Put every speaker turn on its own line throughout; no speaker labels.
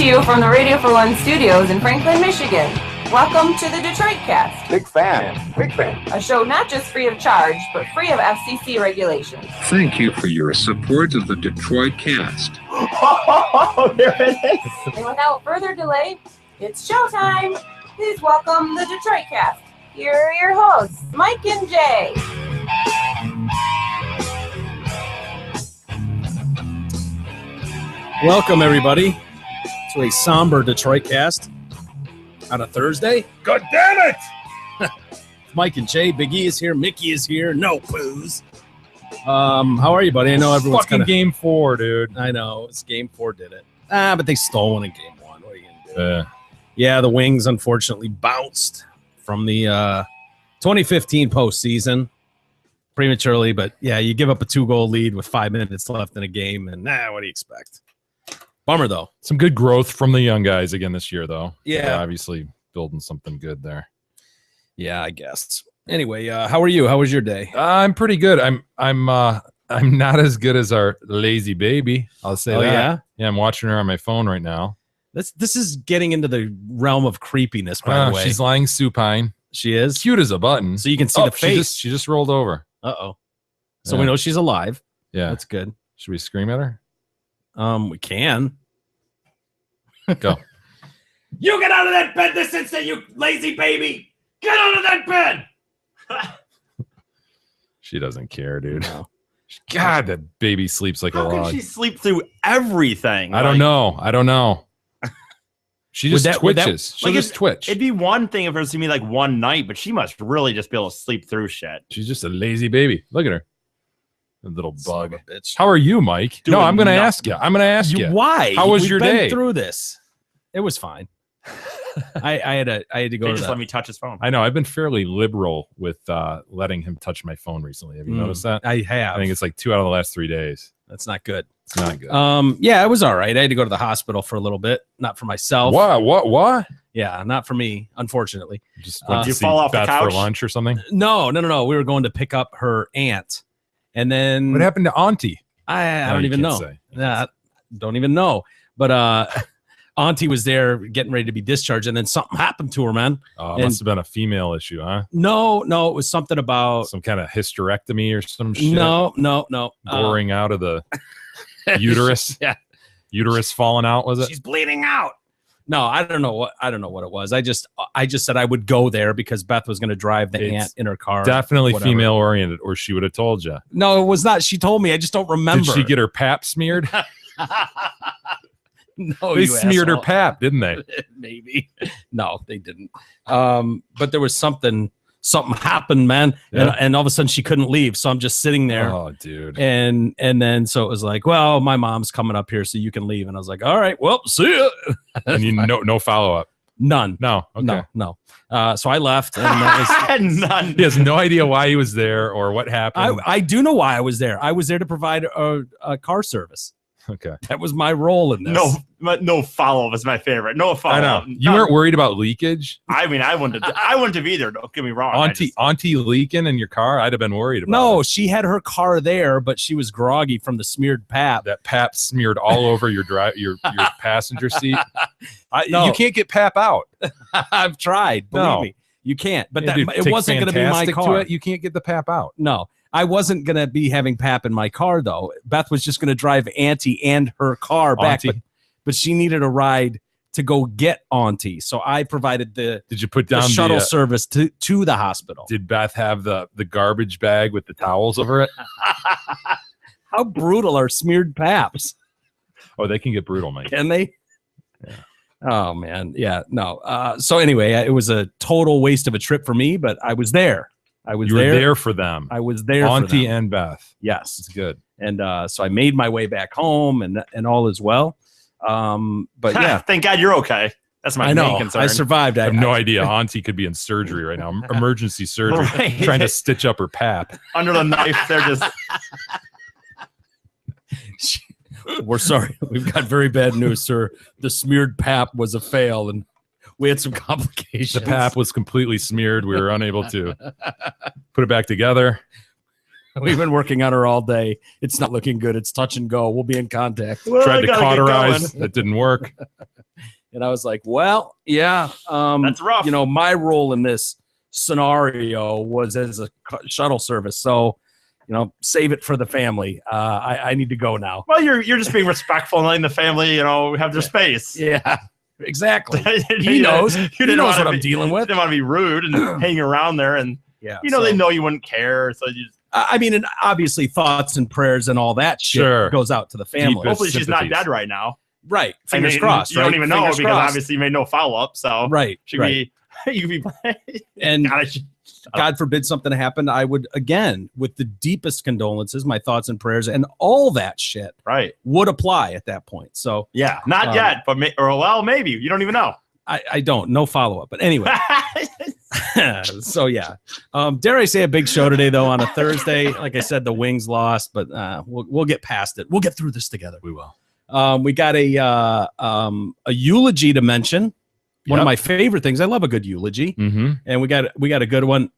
you from the Radio for One studios in Franklin, Michigan. Welcome to the Detroit Cast.
Big fan.
A show not just free of charge, but free of FCC regulations.
Thank you for your support of the Detroit Cast.
Oh, there it is.
And without further delay, it's showtime. Please welcome the Detroit Cast. Here are your hosts, Mike and Jay.
Welcome, everybody, to a somber Detroit Cast on a Thursday.
God damn it!
Mike and Jay, Big E is here, Mickey is here, no poos. How are you, buddy? I know everyone's
fucking game 4, dude.
I know, it's game 4 did it. But they stole one in game 1. What are you going to do? Yeah, the Wings unfortunately bounced from the 2015 postseason prematurely. But, yeah, you give up a 2-goal lead with 5 minutes left in a game, and what do you expect? Bummer, though.
Some good growth from the young guys again this year, though.
Yeah.
They're obviously building something good there.
Yeah, I guess. Anyway, how are you? How was your day?
I'm pretty good. I'm not as good as our lazy baby. I'll say that.
Yeah?
Yeah, I'm watching her on my phone right now.
This is getting into the realm of creepiness, by the way.
She's lying supine.
She is?
Cute as a button.
So you can see the face.
She just rolled over.
Uh-oh. So we know she's alive.
Yeah.
That's good.
Should we scream at her?
We can.
Go.
You get out of that bed this instant, you lazy baby! Get out of that bed!
She doesn't care, dude.
No.
God, that baby sleeps like a
How
log.
can she sleep through everything?
I don't know. She just twitches. She'll just twitch.
It'd be one thing if it was to me like one night, but she must really just be able to sleep through shit.
She's just a lazy baby. Look at her. A little bug.
Son of a bitch.
How are you, Mike?
Doing
No, I'm going to
nothing.
ask you.
Why?
How was
We've
your
been
day?
through this. It was fine. I had to go
They
to
just
that.
let me touch his phone.
I know. I've been fairly liberal with letting him touch my phone recently. Have you noticed that?
I have.
I think it's like 2 out of the last 3 days.
That's not good.
It's not good.
Yeah, it was all right. I had to go to the hospital for a little bit. Not for myself.
What?
Yeah, not for me, unfortunately.
Just
Did
went to
you
see
fall off the
Beth for
couch?
lunch or something?
No. We were going to pick up her aunt. And then
What happened to Auntie?
I
No,
don't
you
even
can't
know.
say.
Yeah, don't even know. But Auntie was there getting ready to be discharged, and then something happened to her, man.
It must have been a female issue, huh?
No, it was something about
Some kind of hysterectomy or some shit.
no.
Goring out of the uterus.
Yeah.
Uterus falling out, was it?
She's bleeding out. No, I don't know what it was. I just said I would go there because Beth was going to drive the
It's
aunt in her car.
Definitely
whatever.
female oriented, or she would have told you.
No, it was not. She told me. I just don't remember.
Did she get her pap smeared?
No,
They
you
smeared her
asshole.
pap, didn't they?
Maybe. No, they didn't. But there was something happened, man.
Yeah.
And all of a sudden she couldn't leave. So I'm just sitting there.
Oh, dude.
And then so it was like, well, my mom's coming up here, so you can leave. And I was like, all right, well, see ya.
And you no follow up.
None.
No. Okay.
No. So I left, and that was,
None.
He has no idea why he was there or what happened.
I do know why I was there. I was there to provide a car service.
Okay.
That was my role in this.
No follow-up is my favorite. No
I
follow-up.
know. You weren't worried about leakage?
I mean, I wouldn't have either. Don't get me wrong.
Auntie leaking in your car? I'd have been worried about
No,
it.
she had her car there, but she was groggy from the smeared pap.
That pap smeared all over your your passenger seat.
No.
You can't get pap out.
I've tried. Believe
No.
me, you can't. But
Dude,
it
take
wasn't going to be my
Fantastic to
car.
it. You can't get the pap out.
No, I wasn't going to be having pap in my car though. Beth was just going to drive Auntie and her car back,
Auntie.
but she needed a ride to go get Auntie, so I provided the
Did you put down
shuttle service to the hospital.
Did Beth have the garbage bag with the towels over it?
How brutal are smeared paps?
Oh, they can get brutal, Mike.
Can they?
Yeah.
Oh man, yeah, no. So anyway, it was a total waste of a trip for me, but I was there.
You were there for them.
I was there.
Auntie
for them.
and Beth.
Yes,
It's good.
and so I made my way back home, and all is well. But yeah,
Thank God you're okay. That's my
I know
main concern.
I survived.
I have no idea. Auntie could be in surgery right now. Emergency surgery.
Right.
Trying to stitch up her pap.
Under the knife, they're just.
We're sorry. We've got very bad news, sir. The smeared pap was a fail, and we had some complications.
The pap was completely smeared. We were unable to put it back together.
We've been working on her all day. It's not looking good. It's touch and go. We'll be in contact.
Well,
Tried
I
to
gotta get
cauterize.
going.
That didn't work.
And I was like, well, yeah.
That's rough.
You know, my role in this scenario was as a shuttle service. So, you know, save it for the family. I need to go now.
Well, you're just being respectful and letting the family, have their space.
Yeah, exactly. He
You
knows.
didn't
He knows
wanna
what I'm
be-
dealing
You
with.
didn't want to be rude and hang around there, and
Yeah.
they know you wouldn't care. So you just,
I mean, and obviously thoughts and prayers and all that shit
Sure.
goes out to the family.
Deepest
hopefully she's not
sympathies.
dead right now.
Right. Fingers crossed.
You don't
right?
even know
Fingers
because
crossed.
obviously you made no follow up. So
Right.
she
right.
be you could be.
And
God, I should-
God forbid something happened, I would, again, with the deepest condolences, my thoughts and prayers and all that shit
right.
would apply at that point. So
Yeah, not yet, but maybe you don't even know.
I don't. No follow up. But anyway. So, yeah. Dare I say a big show today, though, on a Thursday. Like I said, the Wings lost, but we'll get past it. We'll get through this together.
We will.
We got a eulogy to mention. One of
Yep.
my favorite things. I love a good eulogy.
Mm-hmm.
And we got a good one.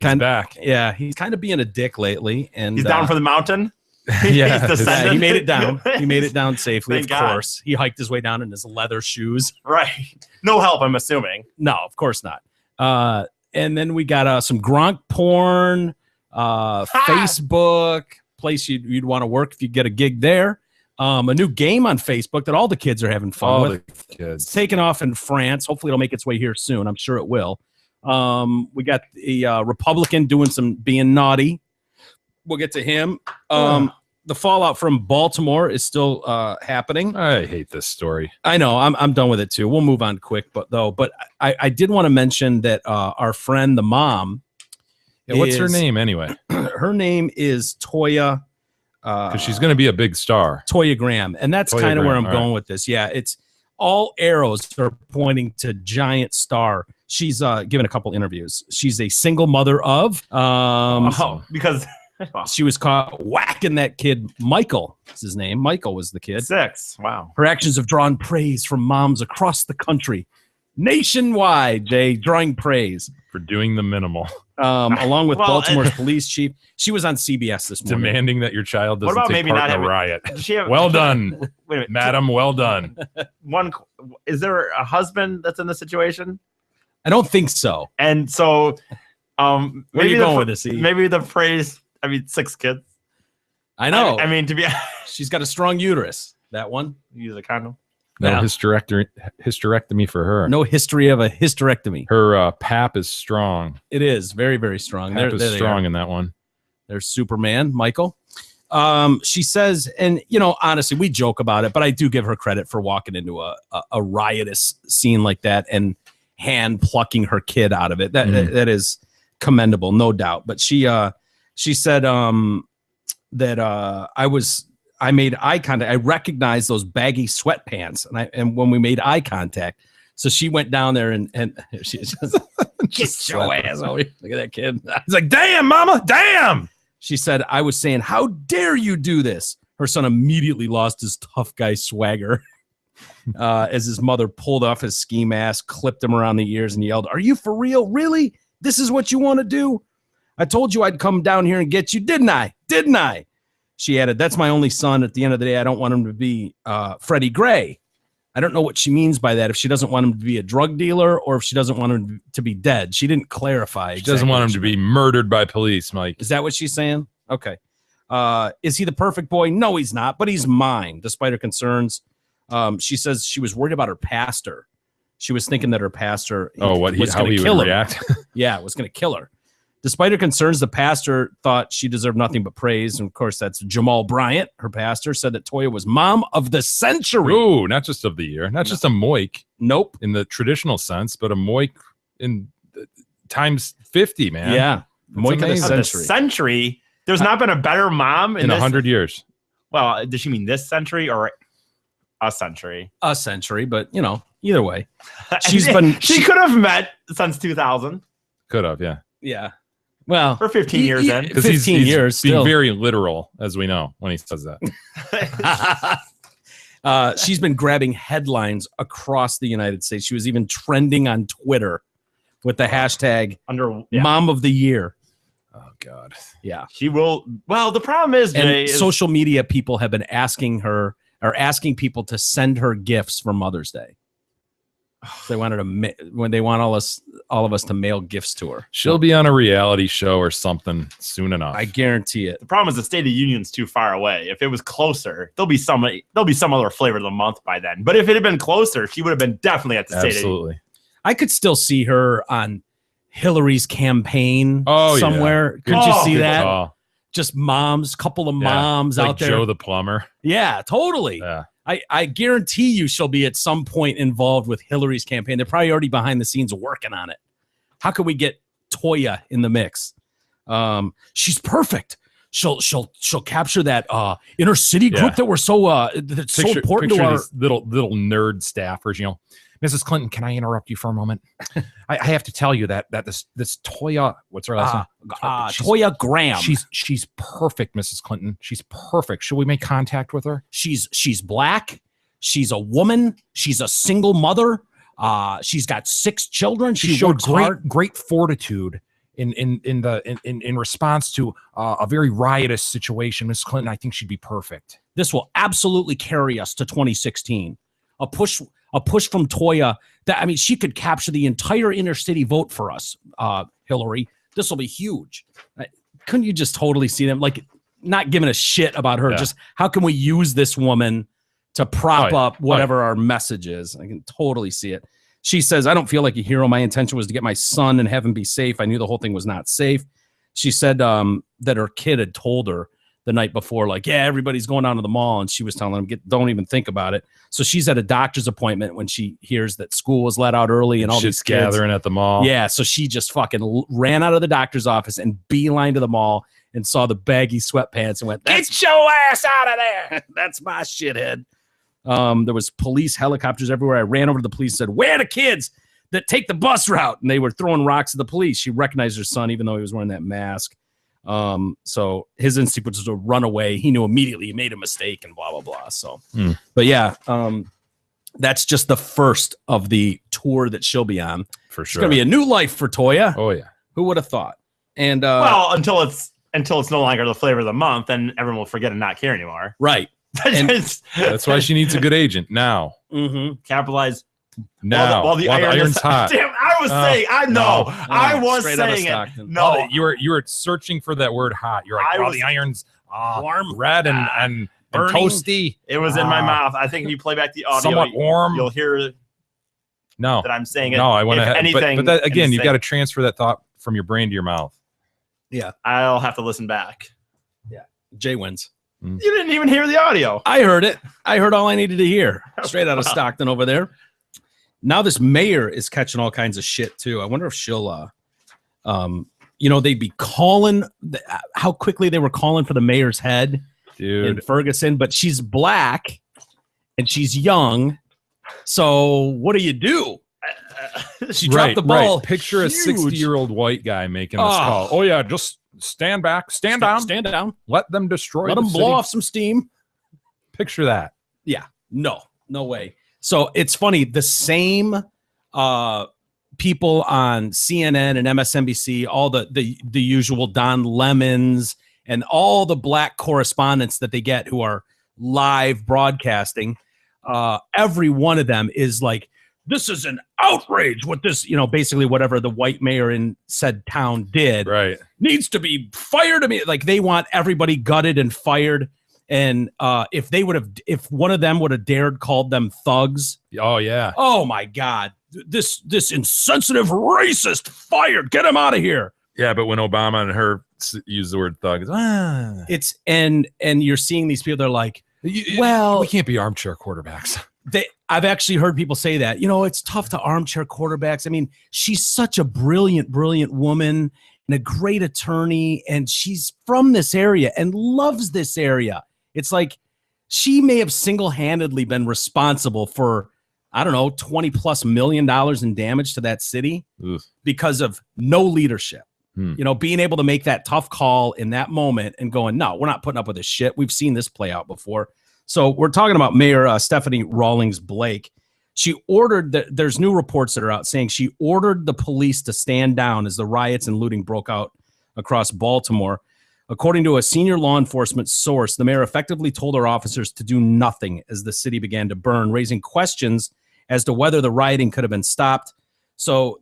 Kind
Back.
Yeah, he's kind of being a dick lately, and
He's down for the mountain.
Yeah.
He's descending.
yeah, he made it down. He made it down safely,
Thank
of
God.
course. He hiked his way down in his leather shoes.
Right. No help, I'm assuming.
No, of course not. And then we got some Gronk porn, Facebook, place you'd want to work if you get a gig there. A new game on Facebook that all the kids are having fun
All
with.
the
It's
kids.
taken off in France. Hopefully, it'll make its way here soon. I'm sure it will. We got the Republican doing some being naughty. We'll get to him. The fallout from Baltimore is still happening.
I hate this story.
I know. I'm done with it too. We'll move on quick, but I did want to mention that our friend, the mom.
Yeah, what's her
is-
name anyway?
Her name is Toya.
Because she's going to be a big star.
Toya Graham, and that's
Toya
kind of where
Graham,
I'm
all
going with this. Yeah, it's all arrows are pointing to giant star. She's given a couple interviews. She's a single mother of.
Because
She was caught whacking that kid. Michael is his name. Michael was the kid.
6. Wow.
Her actions have drawn praise from moms across the country, nationwide. They drawing praise.
For doing the minimal.
Along with
Well,
Baltimore's police chief. She was on CBS this morning.
Demanding that your child
What
doesn't
about
take
maybe
part
not
in a
having-
riot.
Does she have,
Well done,
Wait a minute.
madam. Well done.
Is there a husband that's in the situation?
I don't think so.
And so,
Where are
maybe
you
the
going
ph-
with this, E?
Maybe the phrase. 6 kids.
I know.
I mean, to be
She's got a strong uterus. That one.
use a condom.
No
Yeah.
hysterectomy for her.
No history of a hysterectomy.
Her pap is strong.
It is very, very strong.
Pap is
There they
strong
are.
in that one.
There's Superman, Michael. She says, and honestly, we joke about it, but I do give her credit for walking into a riotous scene like that and hand plucking her kid out of it. That is commendable, no doubt. But she said that I made eye contact. I recognized those baggy sweatpants, and when we made eye contact, so she went down there and she just get your ass over here. Look at that kid.
He's like, damn, mama, damn.
She said, I was saying, how dare you do this? Her son immediately lost his tough guy swagger as his mother pulled off his ski mask, clipped him around the ears, and yelled, "Are you for real? Really? This is what you want to do? I told you I'd come down here and get you, didn't I? Didn't I?" She added, "That's my only son. At the end of the day, I don't want him to be Freddie Gray." I don't know what she means by that. If she doesn't want him to be a drug dealer or if she doesn't want him to be dead. She didn't clarify.
She doesn't want him to be murdered by police, Mike.
Is that what she's saying? Okay. Is he the perfect boy? No, he's not, but he's mine, despite her concerns. She says she was worried about her pastor. She was thinking that her pastor
How
gonna
he
kill
would
him.
react.
Yeah, was going to kill her. Despite her concerns, the pastor thought she deserved nothing but praise. And of course, that's Jamal Bryant. Her pastor said that Toya was mom of the century.
Ooh, not just of the year, not just a moik
Nope.
in the traditional sense, but a moik in times 50, man.
Yeah. Moik of the
amazing.
The
century.
century. There's not been a better mom
In
this.
100 years.
Well, does she mean this century or a century?
A century, but either way. She's been-
She could have met since 2000
Could have, yeah.
Yeah. Well,
or 15 years in.
Because
15 years
being
still.
very literal, as we know, when he says that.
She's been grabbing headlines across the United States. She was even trending on Twitter with the hashtag
Under
Mom of the Year.
Oh God.
Yeah.
She will. Well, the problem is, Jay,
And social media people have been asking her or asking people to send her gifts for Mother's Day. They wanted when they want all of us to mail gifts to her.
She'll be on a reality show or something soon enough.
I guarantee it.
the problem is the State of the Union's too far away. If it was closer, there'll be some other flavor of the month by then. But if it had been closer, she would have been definitely at the State of the Union.
Absolutely.
I could still see her on Hillary's campaign somewhere.
Yeah.
Could you see
Good
that?
call.
Just couple of
Yeah.
moms
Like
out there.
Joe the plumber.
Yeah, totally.
Yeah.
I guarantee you she'll be at some point involved with Hillary's campaign. They're probably already behind the scenes working on it. How can we get Toya in the mix? She's perfect. She'll capture that inner city group that we're that's so important to our
these little nerd staffers, Mrs. Clinton, can I interrupt you for a moment? I have to tell you that this Toya, what's her last name?
Toya Graham.
She's perfect, Mrs. Clinton. She's perfect. Should we make contact with her?
She's black. She's a woman. She's a single mother. She's got 6 children.
She showed
works
great fortitude in response to a very riotous situation. Mrs. Clinton, I think she'd be perfect.
This will absolutely carry us to 2016. A push from Toya she could capture the entire inner city vote for us, Hillary. This will be huge. Couldn't you just totally see them not giving a shit about her?
Yeah.
Just how can we use this woman to prop up whatever our message is? I can totally see it. She says, I don't feel like a hero. My intention was to get my son and have him be safe. I knew the whole thing was not safe. She said that her kid had told her the night before, everybody's going down to the mall. And she was telling him, don't even think about it. So she's at a doctor's appointment when she hears that school was let out early and all these kids
gathering at the mall.
Yeah. So she just fucking ran out of the doctor's office and beeline to the mall and saw the baggy sweatpants and went, get your ass out of there. That's my shithead. There was police helicopters everywhere. I ran over to the police and said, where are the kids that take the bus route? And they were throwing rocks at the police. She recognized her son, even though he was wearing that mask. So his instinct was to run away. He knew immediately he made a mistake and blah, blah, blah. So, but yeah, that's just the first of the tour that she'll be on.
For
It's
sure.
going to be a new life for Toya.
Oh yeah.
Who would have thought? And,
Well, until it's no longer the flavor of the month, then everyone will forget and not care anymore.
right.
That's why she needs a good agent now.
Capitalize
Now,
while the iron's hot. Damn, I was saying, I know, I was
straight out of
saying it.
Stockton.
No,
you were searching for that word hot. You're like, the iron's
Warm.
red and
Burning.
toasty.
it was in my mouth. I think if you play back the audio,
Somewhat warm.
you'll hear
No,
that I'm saying it.
no, I want
If
to.
anything,
But that, again,
in the
you've got to transfer that thought from your brain to your mouth.
I'll have to listen back.
Jay wins.
You didn't even hear the audio.
I heard it. I heard all I needed to hear. Straight out of Stockton over there. Now this mayor is catching all kinds of shit too. I wonder if she'll, they'd be calling how quickly they were calling for the mayor's head in
Dude,
Ferguson, but she's black and she's young. So what do you do? She dropped the ball.
Right. Picture a
huge.
60-year-old white guy making this call. Oh yeah, just stand back, stand down,
Stand down.
let them destroy.
Let
the
them blow
city.
off some steam.
Picture that.
Yeah, no way. So it's funny. The same people on CNN and MSNBC, all the usual Don Lemons and all the black correspondents that they get who are live broadcasting, every one of them is like, this is an outrage what this, basically whatever the white mayor in said town did
Right.
needs to be fired. I mean, like they want everybody gutted and fired. And if one of them would have dared called them thugs,
Oh yeah.
oh my God, this insensitive racist fired, get him out of here.
Yeah, but when Obama and her use the word thug,
It's and you're seeing these people, they're like, well,
we can't be armchair quarterbacks.
I've actually heard people say that, it's tough to armchair quarterbacks. I mean, she's such a brilliant woman and a great attorney, and she's from this area and loves this area. It's like she may have single-handedly been responsible for, I don't know, $20+ million in damage to that city because of no leadership. Being able to make that tough call in that moment and going, no, we're not putting up with this shit. We've seen this play out before. So we're talking about Mayor Stephanie Rawlings Blake. She ordered there's new reports that are out saying she ordered the police to stand down as the riots and looting broke out across Baltimore. According to a senior law enforcement source, the mayor effectively told her officers to do nothing as the city began to burn, raising questions as to whether the rioting could have been stopped. So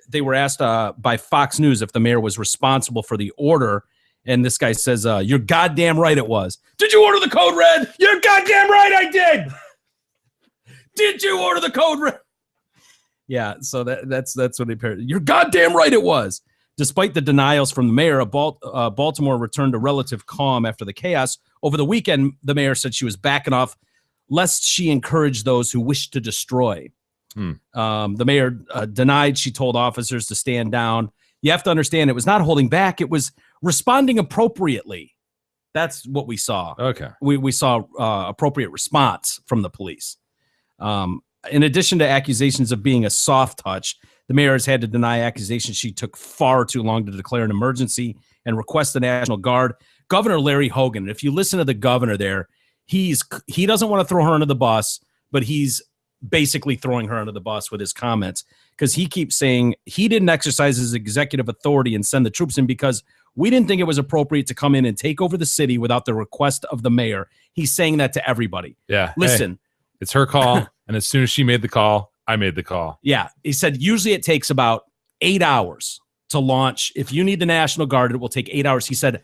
they were asked by Fox News if the mayor was responsible for the order. And this guy says, you're goddamn right it was. Did you order the code red? You're goddamn right I did. Did you order the code red? Yeah, so that's what he paired. You're goddamn right it was. Despite the denials from the mayor, Baltimore returned to relative calm after the chaos. Over the weekend, the mayor said she was backing off lest she encourage those who wish to destroy. The mayor denied she told officers to stand down. You have to understand it was not holding back. It was responding appropriately. That's what we saw.
Okay.
We saw appropriate response from the police. In addition to accusations of being a soft touch, the mayor has had to deny accusations she took far too long to declare an emergency and request the National Guard. Governor Larry Hogan, if you listen to the governor there, he doesn't want to throw her under the bus, but he's basically throwing her under the bus with his comments because he keeps saying he didn't exercise his executive authority and send the troops in because we didn't think it was appropriate to come in and take over the city without the request of the mayor. He's saying that to everybody.
Yeah.
Listen.
Hey, it's her call. And as soon as she made the call, I made the call.
Yeah. He said usually it takes about 8 hours to launch. If you need the National Guard, it will take 8 hours. He said,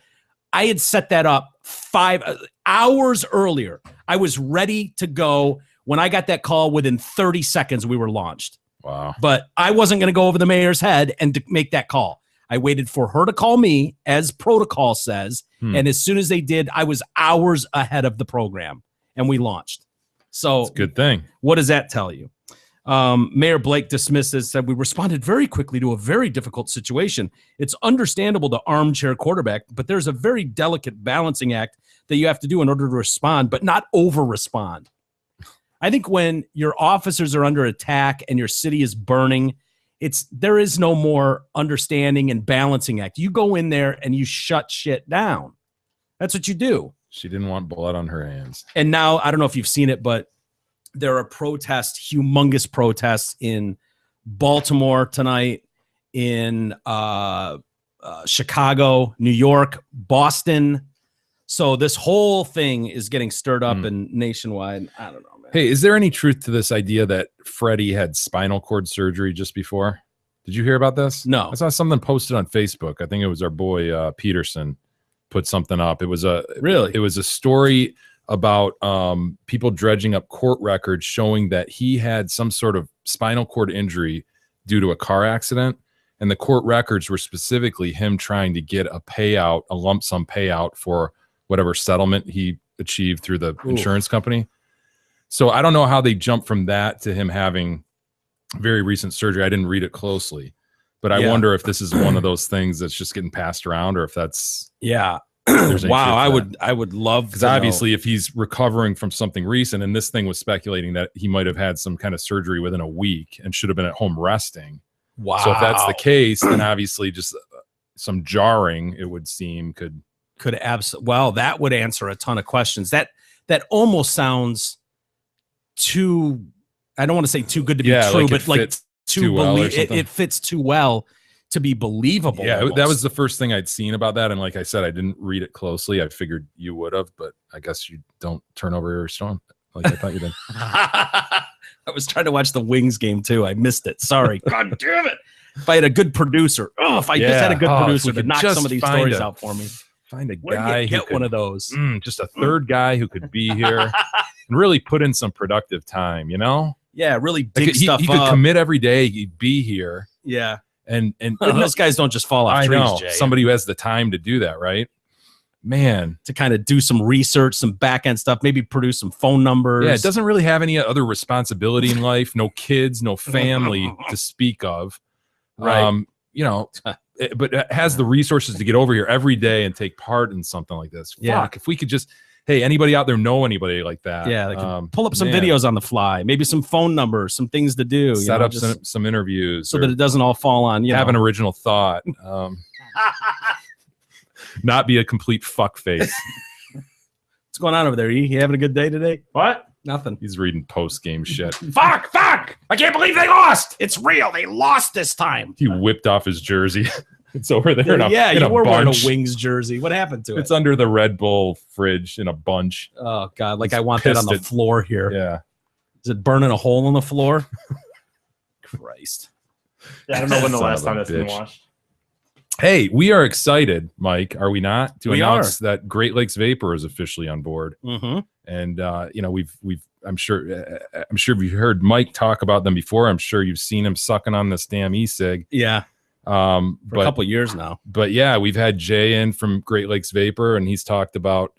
I had set that up 5 hours earlier. I was ready to go. When I got that call, within 30 seconds, we were launched.
Wow.
But I wasn't going to go over the mayor's head and to make that call. I waited for her to call me, as protocol says. And as soon as they did, I was hours ahead of the program, and we launched. So
it's a good thing.
What does that tell you? Mayor Blake dismisses, said, we responded very quickly to a very difficult situation. It's understandable to armchair quarterback, but there's a very delicate balancing act that you have to do in order to respond, but not over-respond. I think when your officers are under attack and your city is burning, there is no more understanding and balancing act. You go in there and you shut shit down. That's what you do.
She didn't want blood on her hands.
And now, I don't know if you've seen it, but there are humongous protests in Baltimore tonight, in Chicago, New York, Boston. So this whole thing is getting stirred up and nationwide. I don't know, man.
Hey, is there any truth to this idea that Freddie had spinal cord surgery just before? Did you hear about this?
No.
I saw something posted on Facebook. I think it was our boy Peterson put something up. It was a story about people dredging up court records showing that he had some sort of spinal cord injury due to a car accident. And the court records were specifically him trying to get a payout, a lump sum payout for whatever settlement he achieved through the insurance company. So I don't know how they jumped from that to him having very recent surgery. I didn't read it closely, but I wonder if this is one of those things that's just getting passed around, or if that's
wow. I would love,
because obviously if he's recovering from something recent, and this thing was speculating that he might have had some kind of surgery within a week and should have been at home resting.
Wow.
So if that's the case, then obviously just some jarring, it would seem, could
absolutely. Well, that would answer a ton of questions. That almost sounds too, I don't want to say too good to be true,
like
but like
too well
it fits too well to be believable.
Yeah,
almost.
that was the first thing I'd seen about that. And like I said, I didn't read it closely. I figured you would have, but I guess you don't turn over your stone like I thought you did.
I was trying to watch the Wings game too. I missed it. Sorry. God damn it. If I had a good producer. If I just had a good producer to knock some of these stories out for me.
Find a
Where do
guy
you get
who could,
one of those.
Just a third guy who could be here and really put in some productive time, you know?
Yeah, really dig stuff
he
up.
could commit every day. He'd be here.
Yeah.
And
those guys don't just fall off
I
trees,
know.
Jay.
Somebody who has the time to do that, right? Man.
To kind of do some research, some back end stuff, maybe produce some phone numbers.
Yeah, it doesn't really have any other responsibility in life. No kids, no family to speak of.
Right.
You know, but it has the resources to get over here every day and take part in something like this.
Yeah.
Fuck, if we could just, hey, anybody out there know anybody like that?
Yeah, they can pull up some videos on the fly, maybe some phone numbers, some things to do.
Set up some interviews.
So that it doesn't all fall on,
have an original thought. Not be a complete fuck face.
What's going on over there, E? You having a good day today?
What?
Nothing.
He's reading post-game shit.
Fuck! I can't believe they lost! It's real. They lost this time.
He whipped off his jersey. It's over there. In a,
Yeah,
in
you
a
were wearing
bunch.
a Wings jersey. What happened to it?
It's under the Red Bull fridge in a bunch.
Oh God, like
It's
I want that on the
pissed it.
floor here.
Yeah.
Is it burning a hole in the floor? Christ.
Yeah, I don't know when the
Son
last
of
time
a
that's been
bitch.
washed.
Hey, we are excited, Mike. Are we not? To
We
announce that Great Lakes Vapor is officially on board.
Mm-hmm.
And I'm sure you've heard Mike talk about them before. I'm sure you've seen him sucking on this damn e-cig.
Yeah, for a couple of years now.
But yeah, we've had Jay in from Great Lakes Vapor, and he's talked about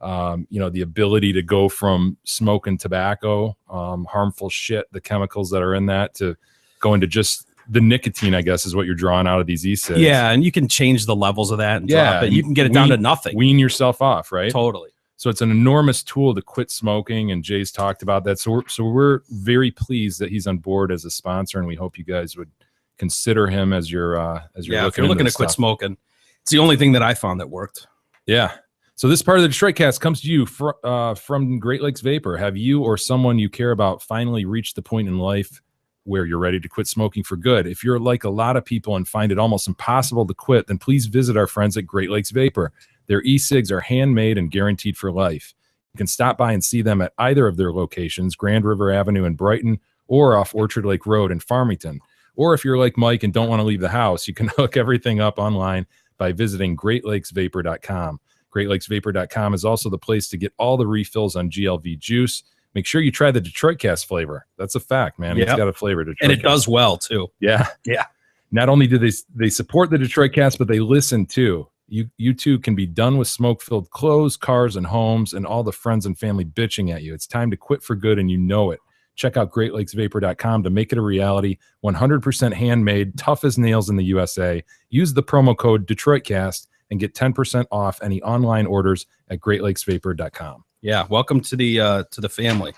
the ability to go from smoking tobacco, harmful shit, the chemicals that are in that, to go into just the nicotine, I guess, is what you're drawing out of these e-cigs.
Yeah, and you can change the levels of that and
Yeah,
drop it. You can get it down to nothing.
Wean yourself off, right?
Totally.
So it's an enormous tool to quit smoking, and Jay's talked about that. So we're very pleased that he's on board as a sponsor, and we hope you guys would consider him as you're
If you're looking to quit smoking, it's the only thing that I found that worked.
Yeah. So this part of the Detroit Cast comes to you from Great Lakes Vapor. Have you or someone you care about finally reached the point in life where you're ready to quit smoking for good? If you're like a lot of people and find it almost impossible to quit, then please visit our friends at Great Lakes Vapor. Their e-cigs are handmade and guaranteed for life. You can stop by and see them at either of their locations, Grand River Avenue in Brighton or off Orchard Lake Road in Farmington. Or if you're like Mike and don't want to leave the house, you can hook everything up online by visiting greatlakesvapor.com. Greatlakesvapor.com is also the place to get all the refills on GLV juice. Make sure you try the Detroit Cast flavor. That's a fact, man.
Yep.
It's got a flavor. Detroit
And it
Cast.
does well, too.
Yeah.
Yeah.
Not only do they support the Detroit Cast, but they listen too. You too can be done with smoke-filled clothes, cars, and homes, and all the friends and family bitching at you. It's time to quit for good, and you know it. Check out greatlakesvapor.com to make it a reality. 100% handmade, tough as nails in the USA. Use the promo code DetroitCast and get 10% off any online orders at greatlakesvapor.com.
Yeah, welcome to the family.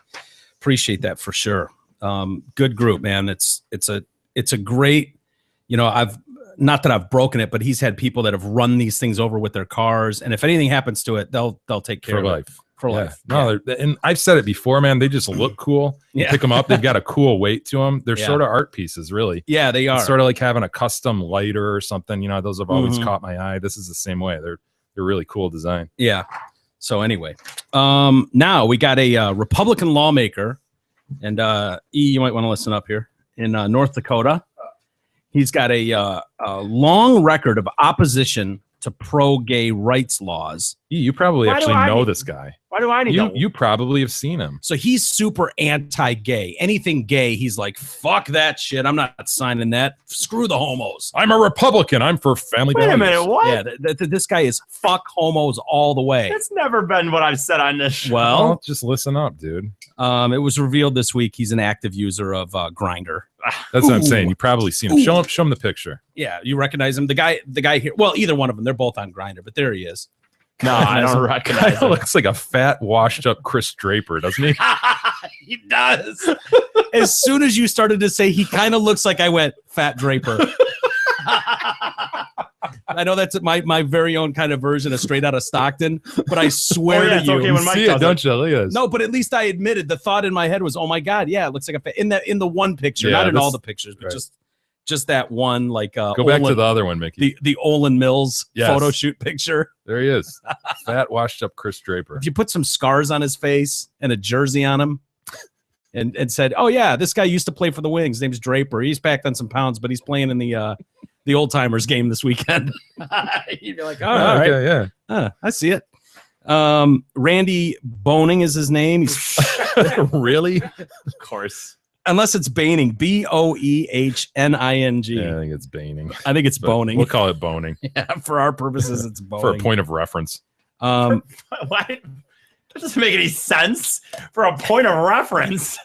Appreciate that for sure. Good group, man. It's a great, I've not that I've broken it, but he's had people that have run these things over with their cars, and if anything happens to it, they'll take care
For
of
life.
it for
Yeah.
life.
No, and I've said it before, man. They just look cool. You
Yeah.
pick them up. They've got a cool weight to them. They're
Yeah.
sort of art pieces, really.
Yeah, they are.
It's sort of like having a custom lighter or something. Those have always
Mhm.
caught my eye. This is the same way. They're really cool design.
Yeah. So anyway, now we got a Republican lawmaker, and you might want to listen up here in North Dakota. He's got a long record of opposition to pro-gay rights laws.
You probably
Why do
actually
I
know
need-
this guy.
Why do I need to?
You probably have seen him.
So he's super anti-gay. Anything gay, he's like, fuck that shit. I'm not signing that. Screw the homos.
I'm a Republican. I'm for family
Wait a
values.
minute, what?
Yeah, this guy is fuck homos all the way.
That's never been what I've said on this show.
Well,
Just listen up, dude.
it was revealed this week he's an active user of Grindr.
That's what I'm
Ooh.
saying. You probably seen him.
Ooh.
Show him the picture.
Yeah, you recognize him. The guy here. Well, either one of them. They're both on Grindr, but there he is.
no, I don't recognize
Kind of
him.
looks like a fat, washed up Chris Draper, doesn't he?
He does.
As soon as you started to say he kind of looks like, I went Fat Draper. I know that's my very own kind of version of Straight Outta Stockton, but I swear
Oh, yeah,
to
it's
you,
okay
You
when Mike
see
does
it, don't you? Look at this.
no. But at least I admitted the thought in my head was, oh my god, yeah, it looks like in the one picture,
Yeah,
not in
this-
all the pictures, but
right.
just that one. Like
Go back to
Olin-
the other one, Mickey.
the Olin Mills
Yes.
photo shoot picture.
There he is. Fat, washed up Chris Draper.
If you put some scars on his face and a jersey on him, and said, "Oh yeah, this guy used to play for the Wings. His name's Draper. He's packed on some pounds, but he's playing in the old timers game this weekend." You'd be like, "Oh, all right,
Okay,
I see it." Randy Boning is his name. He's
yeah. Really?
Of course.
unless it's Boehning, Boehning.
Yeah, I think it's Baining.
I think it's
But
Boning.
We'll call it boning
Yeah, for our purposes, it's Boning.
for a point of reference.
Why? That doesn't make any sense for a point of reference.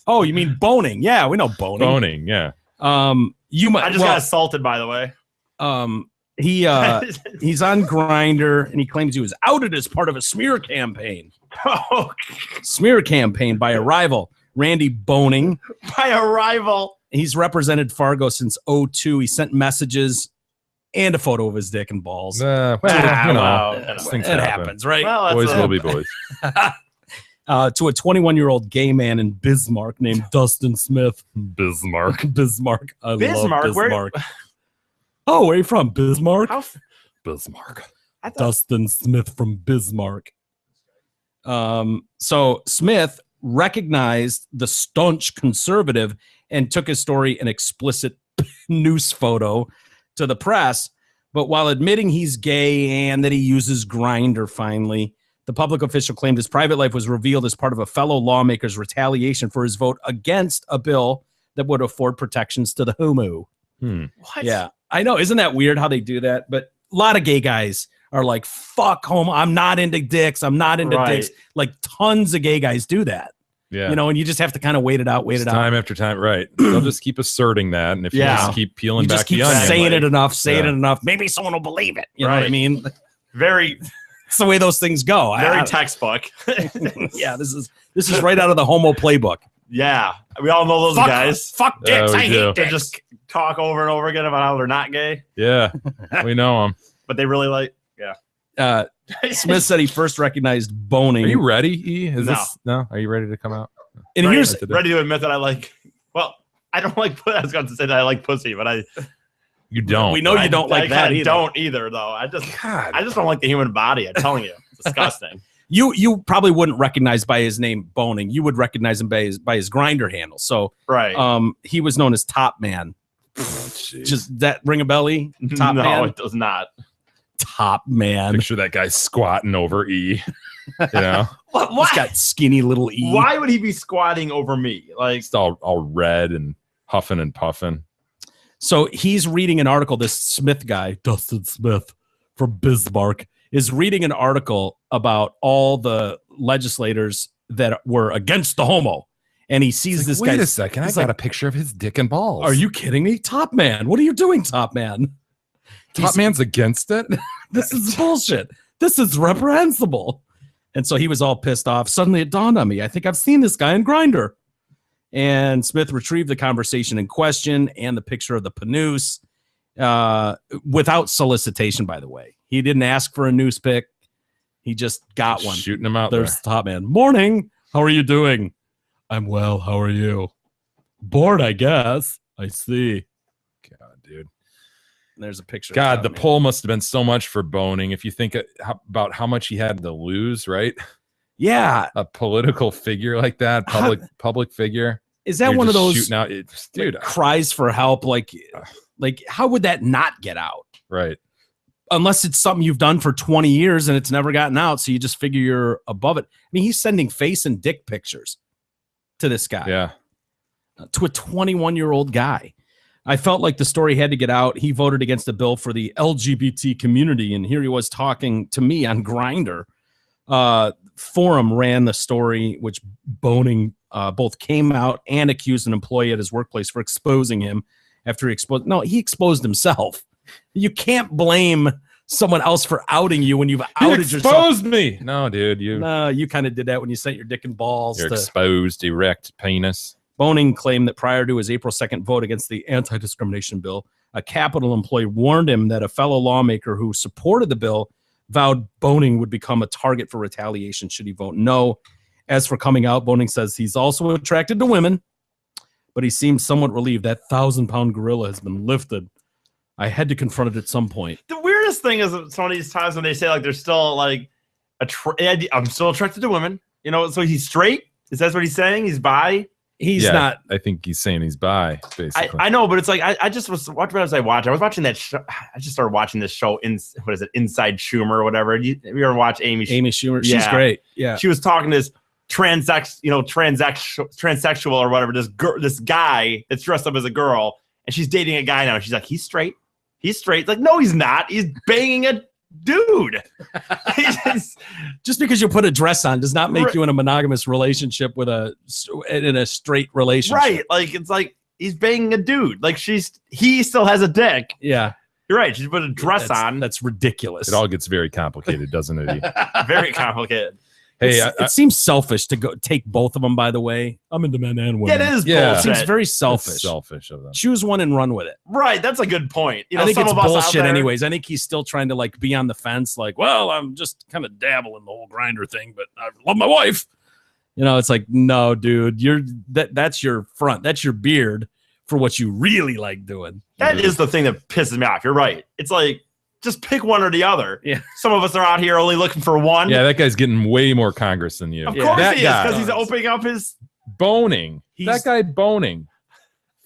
Oh, you mean Boning? Yeah, we know Boning.
Boning, yeah.
You might.
I just got assaulted, by the way.
He he's on Grindr and he claims he was outed as part of a smear campaign.
Oh,
Smear campaign by a rival, Randy Boning.
by a rival.
He's represented Fargo since 2002. He sent messages and a photo of his dick and balls.
Well,
wow.
things
It
happen.
happens, right?
Well, that's
Boys
a-
will be boys.
To a 21-year-old gay man in Bismarck named Dustin Smith.
Bismarck.
Bismarck. I
Bismarck?
love
Where-
Bismarck. Oh, where are you from? Bismarck?
Bismarck.
I thought
Dustin Smith from Bismarck. So Smith recognized the staunch conservative and took his story an explicit news photo to the press. But while admitting he's gay and that he uses Grindr finally, the public official claimed his private life was revealed as part of a fellow lawmaker's retaliation for his vote against a bill that would afford protections to the homo.
what?
Yeah, I know. Isn't that weird how they do that? But a lot of gay guys are like, fuck homo. I'm not into dicks. I'm not into
Right.
dicks. Like tons of gay guys do that.
Yeah.
You know, and you just have to kind of wait it out.
Time after time. Right. They'll just keep asserting that. And if you
Yeah.
just keep peeling
You
back
just keep
the onion,
saying
like,
it enough, saying
Yeah.
it enough. Maybe someone will believe it. You know what I
Right.
mean?
Very,
It's the way those things go.
very textbook.
Yeah, this is right out of the homo playbook.
Yeah, we all know those guys.
Fuck
Yeah,
dicks.
we
I
do.
hate
They
dicks.
just talk over and over again about how they're not gay,
yeah, we know them.
but they really like.
Smith said he first recognized boning.
Are you ready, E? Is
No.
this no? Are you ready to come out?
and
ready,
here's
ready to admit that I like. Well, I don't like. I was going to say that I like pussy, but
You don't.
we know you don't like
I
that
kinda
either.
don't either, though. I just don't like the human body. I'm telling you, it's disgusting.
You probably wouldn't recognize by his name boning. You would recognize him by his Grinder handle. So
Right?
he was known as Top Man. Just that ring a belly? Top
no,
Man.
it does not.
Top Man.
Picture that guy squatting over E. You know,
What?
He's got skinny little E.
Why would he be squatting over me? Like,
it's all red and huffing and puffing.
So he's reading an article. This Smith guy, Dustin Smith from Bismarck, is reading an article about all the legislators that were against the homo. And he sees this
Wait
guy.
a second, I
he's
got
like,
a picture of his dick and balls.
Are you kidding me? Top Man. What are you doing, Top Man?
Top Man's against it?
This is bullshit. This is reprehensible. And so he was all pissed off. Suddenly it dawned on me. I think I've seen this guy in Grindr. And Smith retrieved the conversation in question and the picture of the panus without solicitation, by the way. He didn't ask for a noose pic. He just got one.
Shooting him out
There's the Top Man. Morning. How are you doing? I'm well. How are you? Bored, I guess. I see.
there. God, dude.
And there's a picture. of
God,
Top
the
Man.
poll must have been so much for boning. If you think about how much he had to lose, right?
Yeah.
A political figure like that, public figure.
Is that
You're
one of
just
those
shooting out, it's, dude?
like, cries for help? Like how would that not get out?
Right?
Unless it's something you've done for 20 years and it's never gotten out, so you just figure you're above it. I mean, he's sending face and dick pictures to this guy,
Yeah.
to a 21-year-old guy. I felt like the story had to get out. He voted against a bill for the LGBT community, and here he was talking to me on Grindr. Forum ran the story, which Boning both came out and accused an employee at his workplace for exposing him after he exposed. No, he exposed himself. You can't blame someone else for outing you when you've outed yourself.
Exposed me. No, dude, you
No, you kind of did that when you sent your dick and balls.
you're
To
exposed, erect penis.
Boning claimed that prior to his April 2nd vote against the anti-discrimination bill, a Capitol employee warned him that a fellow lawmaker who supported the bill vowed Boning would become a target for retaliation should he vote no. As for coming out, Boning says he's also attracted to women, but he seems somewhat relieved that 1,000-pound gorilla has been lifted. I had to confront it at some point.
the weirdest thing is some of these times when they say like they're still like I'm still attracted to women. You know, so he's straight. Is that what he's saying? He's bi.
He's
Yeah,
not.
I think he's saying he's bi, basically.
I know, but it's like I just was what was I watching? I was watching that show. I just started watching this show in what is it, Inside Schumer or whatever. Have you ever watched Amy
Schumer. She's
Yeah.
great. Yeah.
She was talking to this transsexual or whatever, this guy that's dressed up as a girl, and she's dating a guy now. And she's like, he's straight. He's straight. Like, no, he's not. He's banging a dude.
Just because you put a dress on does not make
Right.
you in a monogamous relationship in a straight relationship.
Right. Like, it's like he's banging a dude. Like, he still has a dick.
Yeah.
You're right. She put a dress
That's-
on.
That's ridiculous.
it all gets very complicated, doesn't it? E?
Very complicated.
Hey,
It seems selfish to go take both of them, by the way. I'm into men and women.
It is
Yeah.
It
bullshit.
seems very
it's
selfish.
selfish of them.
Choose one and run with it.
Right. That's a good point. You know,
I think
some
it's
of us out
bullshit
there-
anyways. I think he's still trying to like be on the fence, like, well, I'm just kind of dabbling the whole grinder thing, but I love my wife. You know, it's like, no, dude, that's your front. That's your beard for what you really like doing.
That is the thing that pisses me off. You're right. It's like, just pick one or the other.
Yeah.
Some of us are out here only looking for one.
Yeah, that guy's getting way more Congress than you.
Of course
that
he is,
guy.
because he's opening up his.
Boning.
He's-
That guy boning.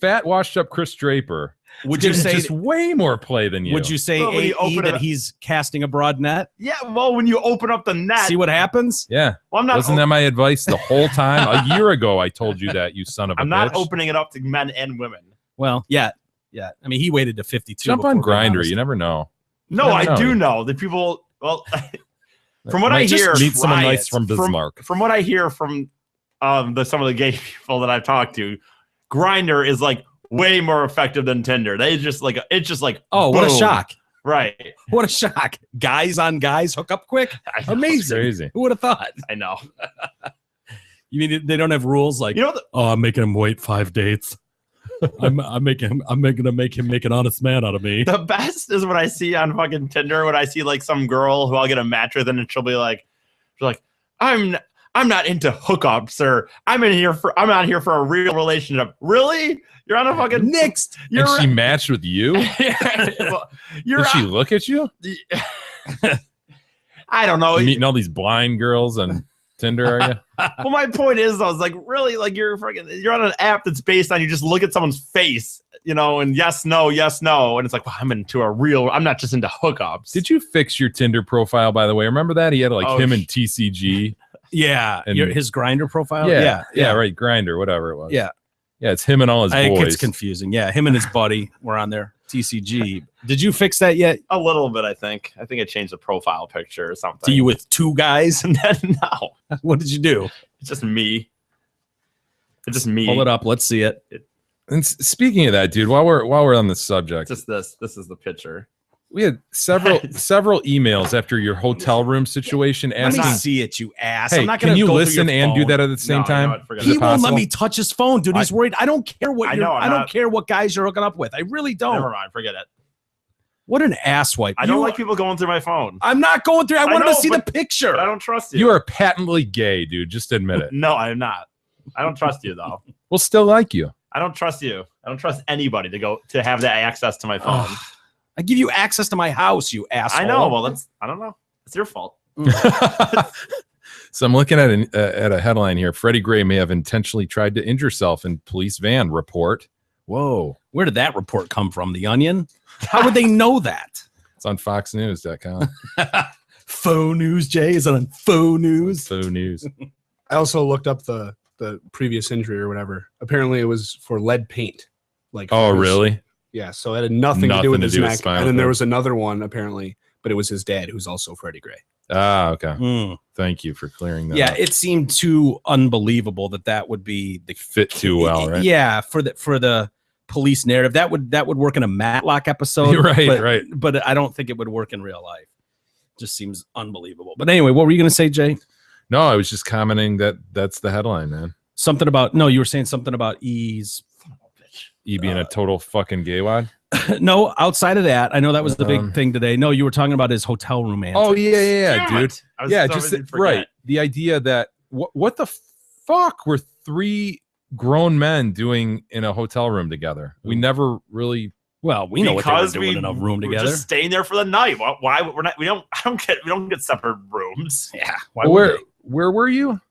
Fat, washed up Chris Draper.
Would you say
just way more play than you?
Would you say
Well, when you
AE
open it
that
up-
he's casting a broad net?
Yeah, well, when you open up the net,
See what happens?
Yeah.
well, I'm not.
Wasn't that my advice the whole time? A year ago, I told you that, you son of a
I'm not
bitch.
opening it up to men and women.
Well, yeah. I mean, he waited to 52.
Jump on
before being
Grindr.
honest.
You never know.
No,
never
I
know.
do know that people. Well, from what I
Might just
hear,
meet someone
try
nice
it.
from Bismarck.
From what I hear from some of the gay people that I've talked to, Grindr is like way more effective than Tinder. They just like it's just like
Oh, what a
boom.
shock.
Right.
What a shock. Guys on guys hook up quick.
I know.
Amazing.
Crazy.
Who would have thought?
I know.
You mean they don't have rules like,
You know,
oh, I'm making him wait 5 dates. I'm gonna make him make an honest man out of me.
the best is when I see on fucking Tinder when I see like some girl who I'll get a match with, and she'll be like, I'm not into hookups, sir. I'm out here for a real relationship. Really? You're on a fucking
Next.
You're
And she matched with you?
well, you're
Did she look at you?
I don't know.
You meeting all these blind girls on Tinder, are you?
Well, my point is, though, is like really like you're on an app that's based on you just look at someone's face, and yes, no, and it's like, well, I'm not just into hookups.
Did you fix your Tinder profile, by the way? Remember that? He had like
Oh,
him and TCG.
Yeah.
And-
His Grindr profile?
Yeah, right. Grinder, whatever it was.
Yeah.
Yeah, it's him and all his
It
boys.
gets confusing. Yeah. Him and his buddy were on there. TCG. Did you fix that yet?
A little bit, I think. I think I changed the profile picture or something.
Do you with 2 guys?
And then no,
What did you do?
it's just me. It's just me.
Pull it up. Let's see it.
And speaking of that, dude, while we're on the subject,
Just this. This is the picture.
we had several emails after your hotel room situation
Let me
asking,
see it, you ass.
hey,
I'm not
can
gonna
you
go through
listen
your
and do
phone.
that at the same
No, you know
time?
what, forget
Is
He
it
won't let
possible?
me touch his phone, dude. He's worried. I don't care what
I
you're.
know,
I
I'm
don't
not-
care what guys you're hooking up with. I really don't.
Never mind. Forget it.
What an asswipe.
I don't
You-
like people going through my phone.
I'm not going through. I wanted
know,
to see the
but-
picture.
But I don't trust you.
You are patently gay, dude. Just admit it.
No, I'm not. I don't trust you though.
We'll still like you.
I don't trust you. I don't trust anybody to have that access to my phone.
Ugh. I give you access to my house, you asshole.
I know. Well, I don't know. It's your fault.
So I'm looking at a headline here. Freddie Gray may have intentionally tried to injure self in police van report. Whoa.
Where did that report come from? The Onion? How would they know that?
It's on foxnews.com.
Faux news, Jay. Is it on faux news?
So news.
I also looked up the previous injury or whatever. Apparently, it was for lead paint. Like,
Oh,
it was-
really?
Yeah. So it had nothing to do with
Nothing to
his
do with
neck.
spinal
And then there
cord.
was another one apparently, but it was his dad, who's also Freddie Gray.
Ah, okay.
Hmm.
Thank you for clearing that
Yeah,
up.
it seemed too unbelievable that would be the
Fit too well, right?
Yeah, for the police narrative. That would work in a Matlock episode.
Right,
but,
right.
But I don't think it would work in real life. Just seems unbelievable. But anyway, what were you going to say, Jay?
No, I was just commenting that's the headline, man.
Something about you were saying something about E's.
E being a total fucking gay wad.
No, outside of that, I know that was the
Um,
big thing today. No, you were talking about his hotel room antics.
Oh yeah,
Damn
dude.
it. I was
Yeah,
so
just
ready to forget.
right. The idea that what the fuck were 3 grown men doing in a hotel room together? We never really.
Well, we know what they were
Because
doing in a room
we're
together.
just staying there for the night. Why we're not? We don't get separate rooms.
Yeah. Why
Where
would they?
where were you?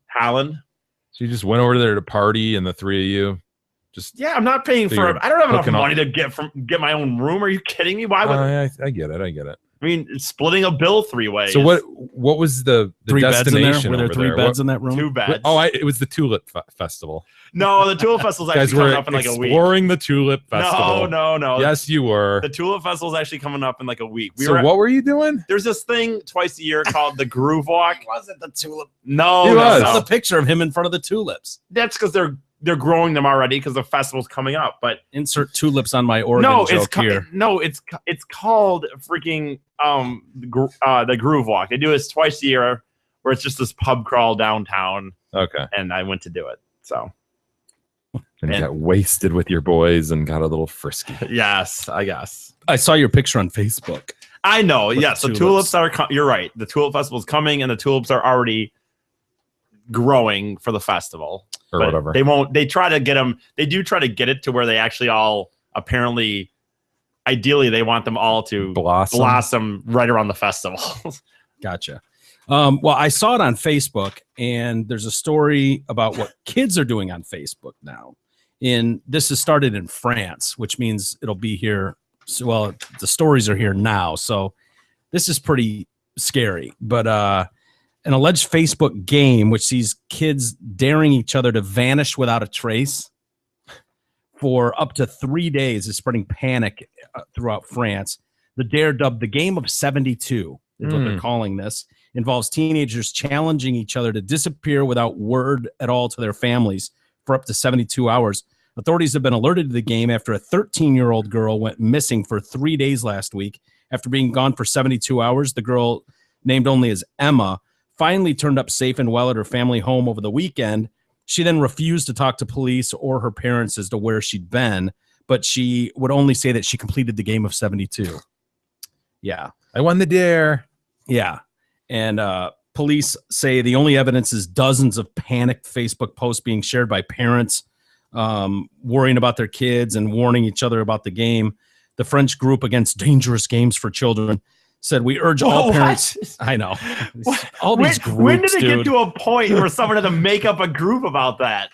Howland.
So you just went over there to party, and the 3 of you just.
Yeah, I'm not paying
So
for
you're
it. I don't have enough
hooking up.
money to get my own room. Are you kidding me? Why would
I get it. I get it.
I mean splitting a bill 3 ways?
So what was the
3 beds in there?
destination
Were there
over
3
there?
beds in that room?
2 beds.
Oh, it was the Tulip Festival.
No, the Tulip Festival's
Guys
actually coming
were
up in like a week.
exploring the Tulip Festival.
No.
Yes, you were.
The Tulip Festival's actually coming up in like a week.
So what were you doing?
There's this thing twice a year called the Groove Walk.
Was it the tulip?
No,
It
no,
was.
I saw
no.
the picture of him in front of the tulips.
That's because they're growing them already because the festival's coming up. But
Insert tulips on my Oregon
no,
joke here.
it's called freaking the Groove Walk. They do this twice a year where it's just this pub crawl downtown,
Okay.
and I went to do it. So
And you
And-
got wasted with your boys and got a little frisky.
yes, I guess.
I saw your picture on Facebook.
I know.
With
Yes,
the
the
tulips.
tulips are. You're right. The Tulip Festival's coming, and the tulips are already growing for the festival.
or
but
whatever.
They won't. They try to get them. They do try to get it to where they actually all apparently, ideally, they want them all to blossom right around the festival.
Gotcha. Well, I saw it on Facebook, and there's a story about what kids are doing on Facebook now. This has started in France, which means it'll be here. Well, the stories are here now, so this is pretty scary. But an alleged Facebook game which sees kids daring each other to vanish without a trace for up to 3 days is spreading panic throughout France. The dare, dubbed the Game of 72, is what they're calling this, involves teenagers challenging each other to disappear without word at all to their families for up to 72 hours. Authorities have been alerted to the game after a 13-year-old girl went missing for 3 days last week. After being gone for 72 hours, the girl, named only as Emma, finally turned up safe and well at her family home over the weekend. She then refused to talk to police or her parents as to where she'd been, but she would only say that she completed the Game of 72. Yeah.
I won the dare.
Yeah. And police say the only evidence is dozens of panicked Facebook posts being shared by parents worrying about their kids and warning each other about the game. The French group against dangerous games for children said, we urge all parents. What? I know. All these groups,
when did it get to a point where someone had to make up a group about that?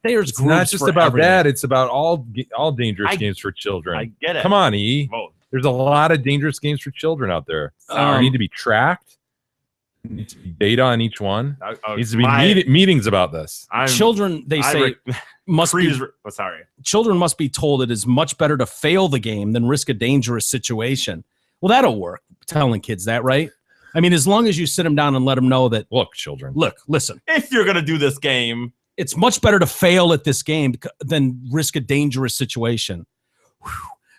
There's groups
not just about
everything.
that. It's about all dangerous games for children.
I get it.
Come on, E.
Whoa.
There's a lot of dangerous games for children out there. They need to be tracked. There needs to be data on each one. Needs to be meetings about this.
Children, they say, must be.
Sorry.
Children must be told it is much better to fail the game than risk a dangerous situation. Well, that'll work. Telling kids that, right? I mean, as long as you sit them down and let them know that.
Look, children.
Look, listen.
If you're gonna do this game,
it's much better to fail at this game than risk a dangerous situation. Whew.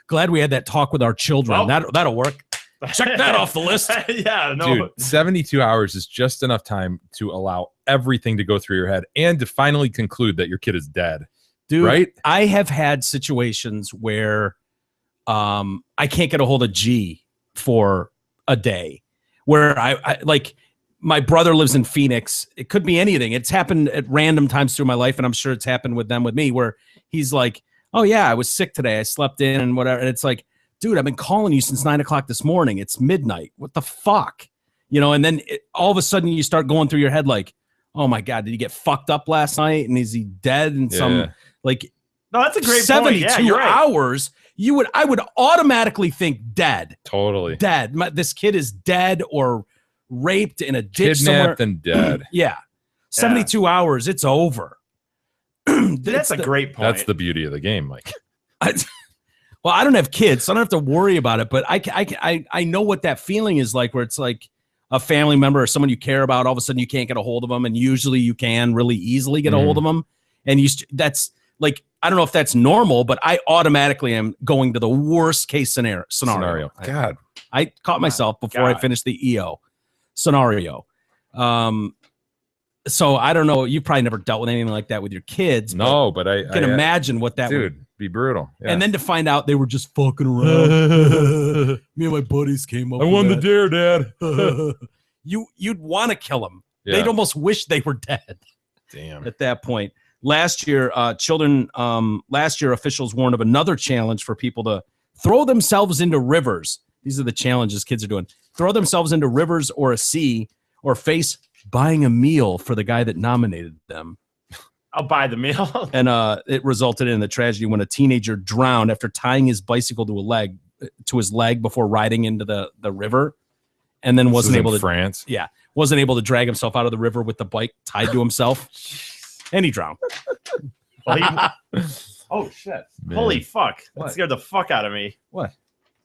Glad we had that talk with our children. Well, that'll work. Check that off the list.
Yeah, no.
Dude, 72 hours is just enough time to allow everything to go through your head and to finally conclude that your kid is dead.
Dude,
right?
I have had situations where I can't get a hold of G for a day, where I like, my brother lives in Phoenix. It could be anything. It's happened at random times through my life, and I'm sure it's happened with me, where he's like, oh yeah, I was sick today. I slept in and whatever. And it's like, dude, I've been calling you since 9 o'clock this morning. It's midnight. What the fuck? And then all of a sudden you start going through your head like, oh my God, did he get fucked up last night? And is he dead? And no,
that's a great
72
point. Yeah,
hours. I would automatically think dead.
Totally.
Dead. This kid is dead or raped in a ditch
kidnapped
somewhere.
And dead.
Yeah. 72 hours. It's over.
That's a great point.
That's the beauty of the game, Mike.
Well, I don't have kids, so I don't have to worry about it. But I know what that feeling is like, where it's like a family member or someone you care about. All of a sudden, you can't get a hold of them, and usually you can really easily get a hold of them. And that's like, I don't know if that's normal, but I automatically am going to the worst case scenario.
God,
I caught myself before I finished the EO scenario. So I don't know. You probably never dealt with anything like that with your kids.
No, but I
can imagine what that would
be brutal. Yeah.
And then to find out they were just fucking around. Me and my buddies came up.
I won the dare, Dad.
You'd want to kill them.
Yeah.
They'd almost wish they were dead.
Damn.
At that point, last year, officials warned of another challenge for people to throw themselves into rivers. These are the challenges kids are doing. Throw themselves into rivers or a sea, or face buying a meal for the guy that nominated them.
I'll buy the meal.
And it resulted in the tragedy when a teenager drowned after tying his bicycle to his leg before riding into the river, and then wasn't able to
France.
Yeah, wasn't able to drag himself out of the river with the bike tied to himself, and he drowned.
Oh shit! Man. Holy fuck! That scared the fuck out of me.
What?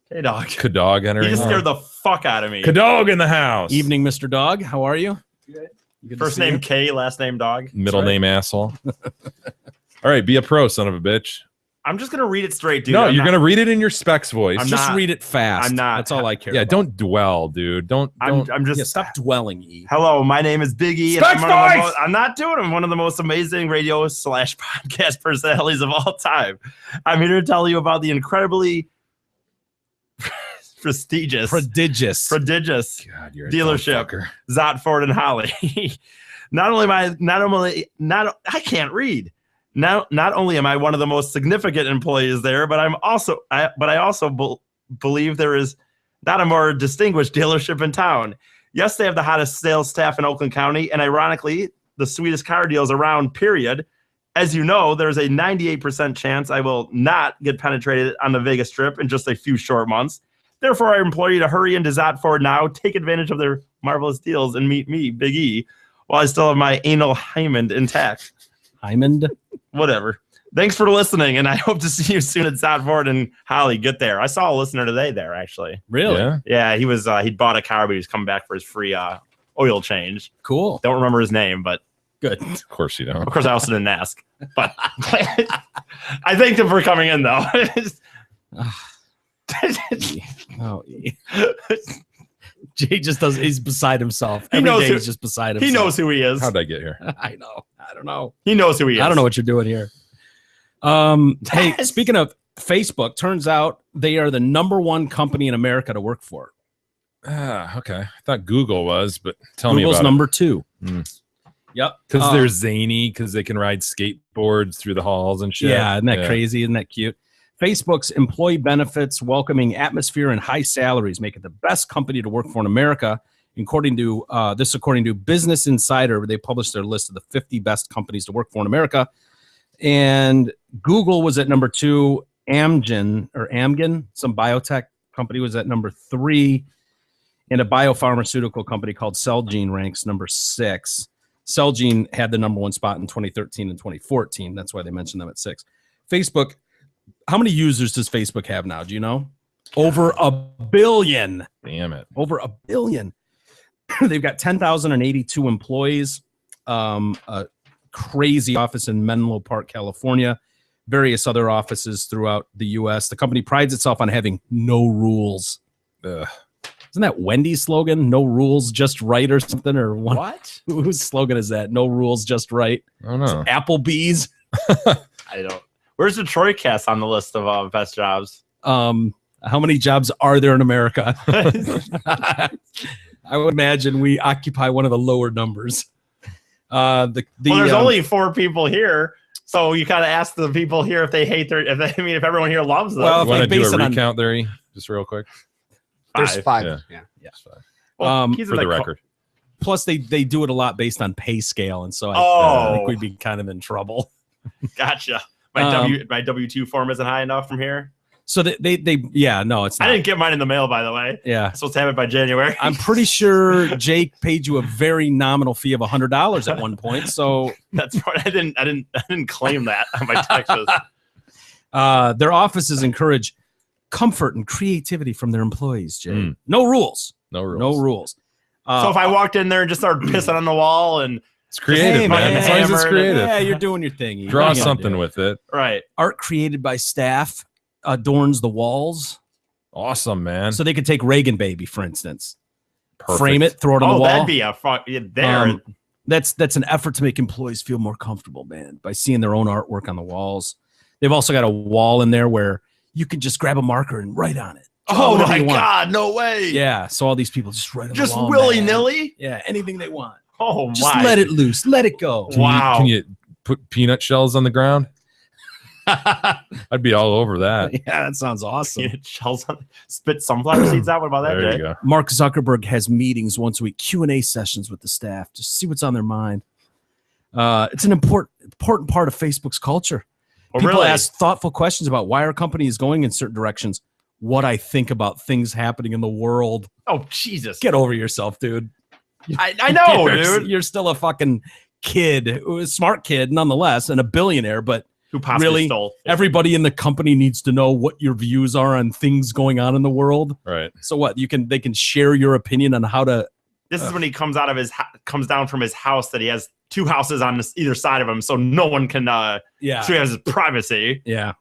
Hey dog.
Kadog entering.
He just scared the fuck out of me.
Kadog in the house.
Evening, Mr. Dog. How are you?
Good. First name K, last name Dog.
Middle name asshole. All right, be a pro, son of a bitch.
I'm just gonna read it straight, dude.
No, you're gonna read it in your Specs voice.
Just read it fast.
I'm not.
That's all I care.
Yeah,
about.
don't dwell, dude. Don't.
I'm just
stop dwelling. E.
Hello, my name is Biggie.
Specs voice.
I'm not doing it. I'm one of the most amazing radio / podcast personalities of all time. I'm here to tell you about the incredibly prodigious
God, you're
dealership, Zott Ford and Holly. Not only I can't read. Not only am I one of the most significant employees there, but I also believe there is not a more distinguished dealership in town. Yes, they have the hottest sales staff in Oakland County, and ironically, the sweetest car deals around, period. As you know, there's a 98% chance I will not get penetrated on the Vegas Strip in just a few short months. Therefore, I implore you to hurry into Zot Ford now, take advantage of their marvelous deals, and meet me, Big E, while I still have my anal hymen intact.
Hymen?
Whatever. Thanks for listening, and I hope to see you soon at Zot Ford and Holly. Get there. I saw a listener today there, actually.
Really?
Yeah.
Yeah, he'd bought a car, but he was coming back for his free oil change.
Cool.
Don't remember his name, but
Good.
Of course you don't.
of course I also didn't ask. But I thanked him for coming in, though.
Oh, Jay just does. He's beside himself.
He
Every
knows
day
who-
he's just beside himself.
He knows who he is.
How'd I get here?
I know. I don't know.
He knows who he is.
I don't know what you're doing here. Hey, speaking of Facebook, turns out they are the #1 company in America to work for.
Okay. I thought Google was, but tell
Google's
me about
number 2.
Mm.
Yep.
Because they're zany, because they can ride skateboards through the halls and shit.
Yeah, isn't that crazy? Isn't that cute? Facebook's employee benefits, welcoming atmosphere, and high salaries make it the best company to work for in America. According to Business Insider, they published their list of the 50 best companies to work for in America. And Google was at number 2. Amgen, some biotech company, was at number 3. And a biopharmaceutical company called Celgene ranks number 6. Celgene had the #1 spot in 2013 and 2014. That's why they mentioned them at 6. Facebook, how many users does Facebook have now? Do you know? Over 1 billion.
Damn it.
Over 1 billion. They've got 10,082 employees. A crazy office in Menlo Park, California. Various other offices throughout the U.S. The company prides itself on having no rules.
Ugh.
Isn't that Wendy's slogan? No rules, just right, or something? Or
What?
Whose slogan is that? No rules, just right.
I don't know.
Applebee's.
I don't. Where's Detroit Cast on the list of best jobs?
How many jobs are there in America? I would imagine we occupy one of the lower numbers.
There's only 4 people here, so you kind of ask the people here if they hate if everyone here loves them.
Well,
You want to do
base
a
it on-
recount there, E? Just real quick?
There's 5.
Yeah.
Yeah.
That's fine.
Well, he's in
For the
co-
record.
Plus, they do it a lot based on pay scale, and so I
Oh.
think we'd be kind of in trouble.
Gotcha. My W2 form isn't high enough from here.
So no, it's not.
I didn't get mine in the mail, by the way.
Yeah,
I'm supposed to have it by January.
I'm pretty sure Jake paid you a very nominal fee of $100 at one point. So
That's right. I didn't claim that on my taxes.
their offices encourage comfort and creativity from their employees. Jay,
Mm.
no rules.
No rules.
No rules.
So if I walked in there and just started pissing on the wall and
It's creative,
Hey,
man.
man.
As long as it's
Hammered.
creative.
Yeah, you're doing your thing. You
Draw
gotta
something
do it.
with it.
right,
Art created by staff adorns the walls,
Awesome, man.
so they could take Reagan Baby, for instance,
Perfect.
frame it, throw it on the
oh,
wall.
that'd be a fuck. Yeah, there.
That's an effort to make employees feel more comfortable, man, by seeing their own artwork on the walls. They've also got a wall in there where you can just grab a marker and write on it.
oh
whatever
my
you want.
God, no way.
Yeah, so all these people just write on
Just
the wall,
willy
man.
nilly.
Yeah, anything they want.
Oh
Just
my.
let it loose. Let it go.
Wow.
Can you put peanut shells on the ground? I'd be all over that.
Yeah, that sounds awesome.
Peanut shells on, spit sunflower seeds out. What about that,
There
Jay?
you go.
Mark Zuckerberg has meetings once a week, Q&A sessions with the staff, just see what's on their mind. It's an important part of Facebook's culture.
Oh,
People
really?
ask thoughtful questions about why our company is going in certain directions, what I think about things happening in the world.
Oh Jesus!
Get over yourself, dude.
I know,
You're-
dude.
You're still a fucking kid, a smart kid nonetheless, and a billionaire, but
Who possibly
really,
stole?
everybody in the company needs to know what your views are on things going on in the world.
Right.
So what? They can share your opinion on how to.
This is when he comes out of comes down from his house that he has 2 houses on either side of him, so no one can. So he has his privacy.
Yeah.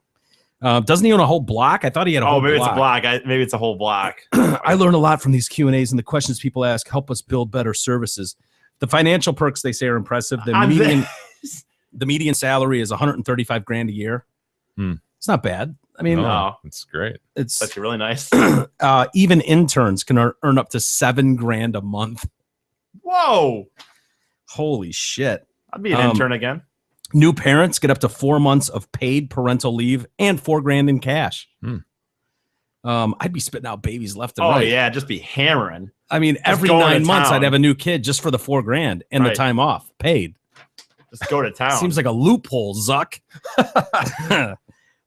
Doesn't he own a whole block? I thought he had a whole
Oh, maybe
block.
it's a block. Maybe it's a whole block.
I learned a lot from these Q&As, and the questions people ask help us build better services. The financial perks, they say, are impressive. The median salary is $135,000 a year. It's not bad. I mean,
No.
It's great.
it's
That's really nice.
even interns can earn up to $7,000 a month.
Whoa!
Holy shit.
I'd be an intern again.
New parents get up to 4 months of paid parental leave and $4,000 in cash. I'd be spitting out babies left and right.
Oh yeah, just be hammering.
I mean, every
going
9
to
months
town.
I'd have a new kid just for the $4,000 and the
Right.
time off paid.
Just go to town.
Seems like a loophole, Zuck.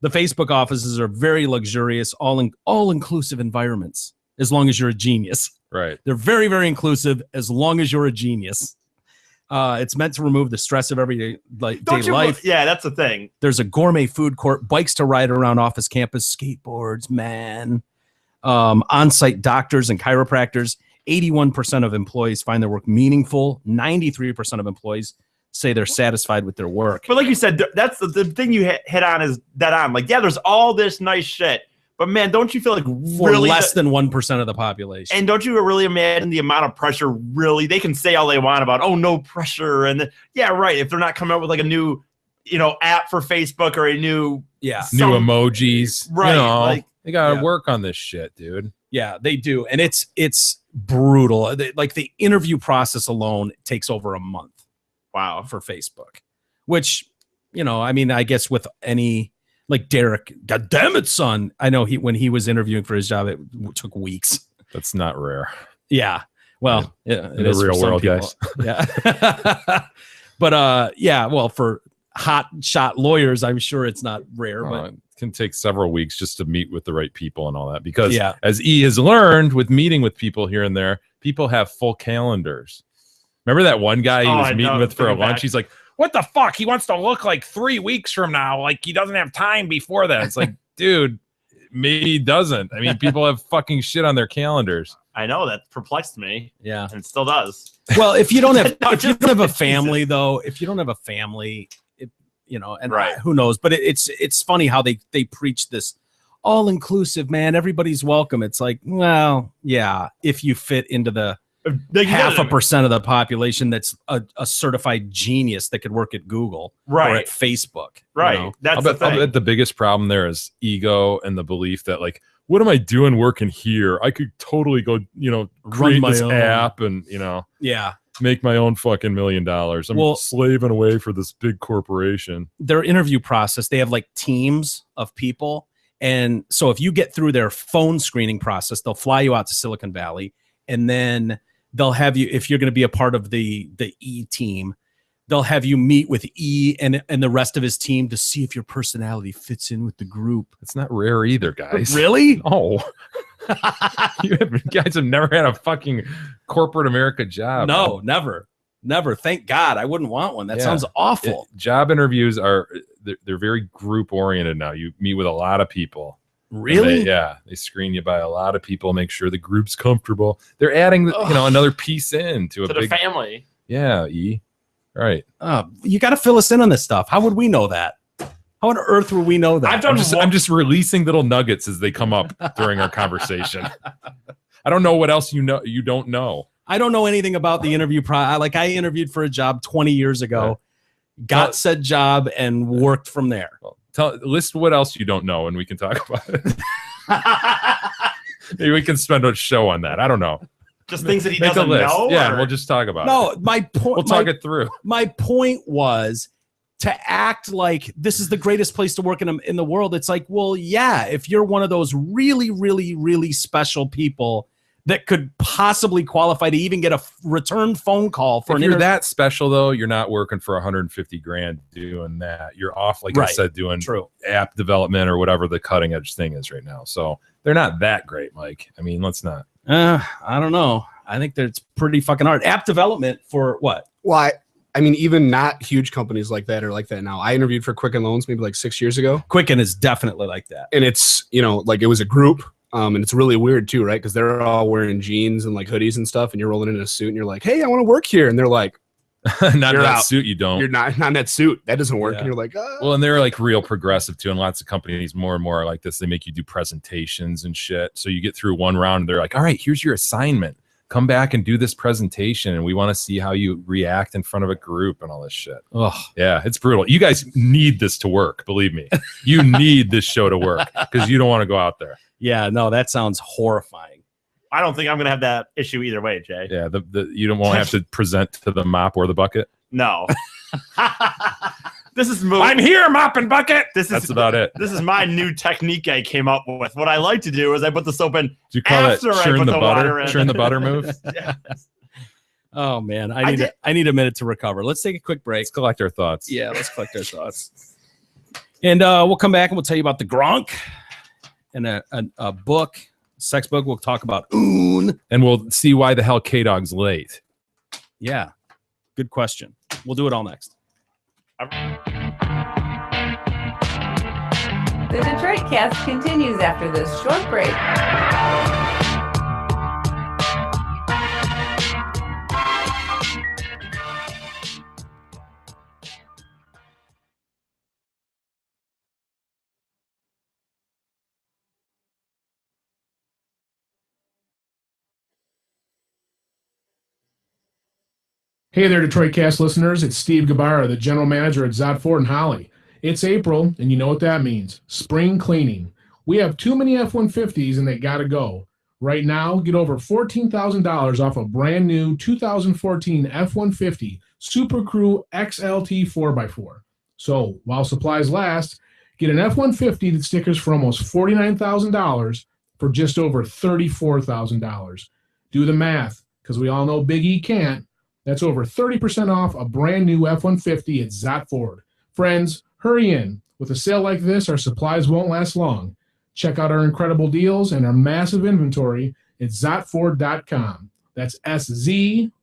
The Facebook offices are very luxurious, all-inclusive environments, as long as you're a genius.
Right.
They're very, very inclusive as long as you're a genius. It's meant to remove the stress of everyday day life.
Yeah, that's the thing.
There's a gourmet food court, bikes to ride around office campus, skateboards, man. On-site doctors and chiropractors. 81% of employees find their work meaningful. 93% of employees say they're satisfied with their work.
But like you said, that's the thing you hit on is dead on. Like, yeah, there's all this nice shit, but man, don't you feel like
For
really
less than 1% of the population.
and don't you really imagine the amount of pressure? Really, they can say all they want about no pressure, and yeah, right. If they're not coming up with like a new, app for Facebook or a new
yeah.
New emojis.
Right, like-
they gotta
Yeah.
work on this shit, dude.
Yeah, they do. And it's brutal. Like the interview process alone takes over a month.
Wow.
For Facebook, which, I mean, I guess with any like Derek, God damn it, son. I know when he was interviewing for his job, it took weeks.
That's not rare.
Yeah. Well, yeah,
In the real world, guys.
Yeah. But yeah, well, for hot shot lawyers, I'm sure it's not rare, but
It can take several weeks just to meet with the right people and all that. Because
Yeah.
as E has learned with meeting with people here and there, people have full calendars. Remember that one guy he
Oh,
was
I
meeting
know,
with for a
thinking
lunch?
back.
He's like, what the fuck? He wants to look like 3 weeks from now. Like he doesn't have time before that. It's like, dude, maybe he doesn't. I mean, people have fucking shit on their calendars.
I know that perplexed me,
yeah.
and it still does.
Well, if you don't have
No,
if you
just-
don't have a family though, if you don't have a family, and
Right.
who knows, but it's funny how they preach this all inclusive, man, everybody's welcome. It's like, well, yeah, if you fit into the
Like,
half a percent of the population that's a certified genius that could work at Google or
Right.
at Facebook.
Right. That's
I'll
the
bet
thing.
the biggest problem there is ego and the belief that like, what am I doing working here? I could totally go, create
my
this
own.
app and,
Yeah.
make my own fucking $1 million. I'm
Well-
slaving away for this big corporation.
Their interview process, they have like teams of people. And so if you get through their phone screening process, they'll fly you out to Silicon Valley, and then they'll have you, if you're going to be a part of the E team, they'll have you meet with E and the rest of his team to see if your personality fits in with the group.
It's not rare either, guys.
Really?
Oh, you guys have never had a fucking corporate America job.
No, never. Thank God. I wouldn't want one. That
Yeah.
sounds awful.
Job interviews they're very group oriented now. You meet with a lot of people. And
Really?
they screen you by a lot of people, make sure the group's comfortable. They're adding another piece in to a
to the
big
family.
E. Right.
You got to fill us in on this stuff. How would we know that? How on earth would we know that?
I've done
I'm just releasing little nuggets as they come up during our conversation. I don't know what else you don't know.
I don't know anything about the interview like I interviewed for a job 20 years ago, got said job, and worked from there.
List what else you don't know, and we can talk about it. Maybe we can spend a show on that. I don't know.
Just things that he
Make a
doesn't
list.
know.
Yeah, and
or-
we'll just talk about it.
No, my point.
We'll talk it through.
My point was to act like this is the greatest place to work in the world. It's like, well, yeah, if you're one of those really, really, really special people that could possibly qualify to even get a return phone call for
If
an
you're
interview.
that special, though, you're not working for 150 grand doing that. You're off, like I
Right.
said, doing
True.
app development or whatever the cutting edge thing is right now. So they're not that great, Mike. I mean, let's not.
I don't know. I think that it's pretty fucking hard. App development for what?
Well, I mean, even not huge companies like that are like that now. I interviewed for Quicken Loans maybe like 6 years ago,
Quicken is definitely like that.
and it's like it was a group, and it's really weird too, right? Because they're all wearing jeans and like hoodies and stuff, and you're rolling in a suit, and you're like, "Hey, I want to work here," and they're like,
Not in
You're
that
out.
suit, you don't.
"You're not in that suit. That doesn't work."
Yeah.
And you're like,
Well, and they're like real progressive too, and lots of companies more and more are like this. They make you do presentations and shit. So you get through one round, and they're like, "All right, here's your assignment. Come back and do this presentation, and we want to see how you react in front of a group and all this shit."
Ugh.
Yeah, it's brutal. You guys need this to work. Believe me, you need this show to work because you don't want to go out there.
Yeah, no, that sounds horrifying.
I don't think I'm gonna have that issue either way, Jay.
Yeah, you won't have to present to the mop or the bucket.
No. This is
I'm here, mop and bucket. That's about it.
This is my new technique I came up with. What I like to do is I put the soap in.
Do you call that
after I
churn
put
the
the
butter?
water in.
Churn the butter move?
Yes.
Oh man, I need a minute to recover. Let's take a quick break.
Let's collect our thoughts.
Yeah, let's collect our thoughts. And we'll come back and we'll tell you about the Gronk and a book, sex book. We'll talk about Oon.
And we'll see why the hell K-Dog's late.
Yeah, good question. We'll do it all next.
The Detroit Cast continues after this short break.
Hey there, Detroit Cast listeners. It's Steve Gabarra, the general manager at Zot Ford and Holly. It's April, and you know what that means. Spring cleaning. We have too many F-150s, and they got to go. Right now, get over $14,000 off a brand new 2014 F-150 Super Crew XLT 4x4. So, while supplies last, get an F-150 that stickers for almost $49,000 for just over $34,000. Do the math, because we all know Big E can't. That's over 30% off a brand new F-150 at Zot Ford. Friends, hurry in. With a sale like this, our supplies won't last long. Check out our incredible deals and our massive inventory at zotford.com. That's SZOTT.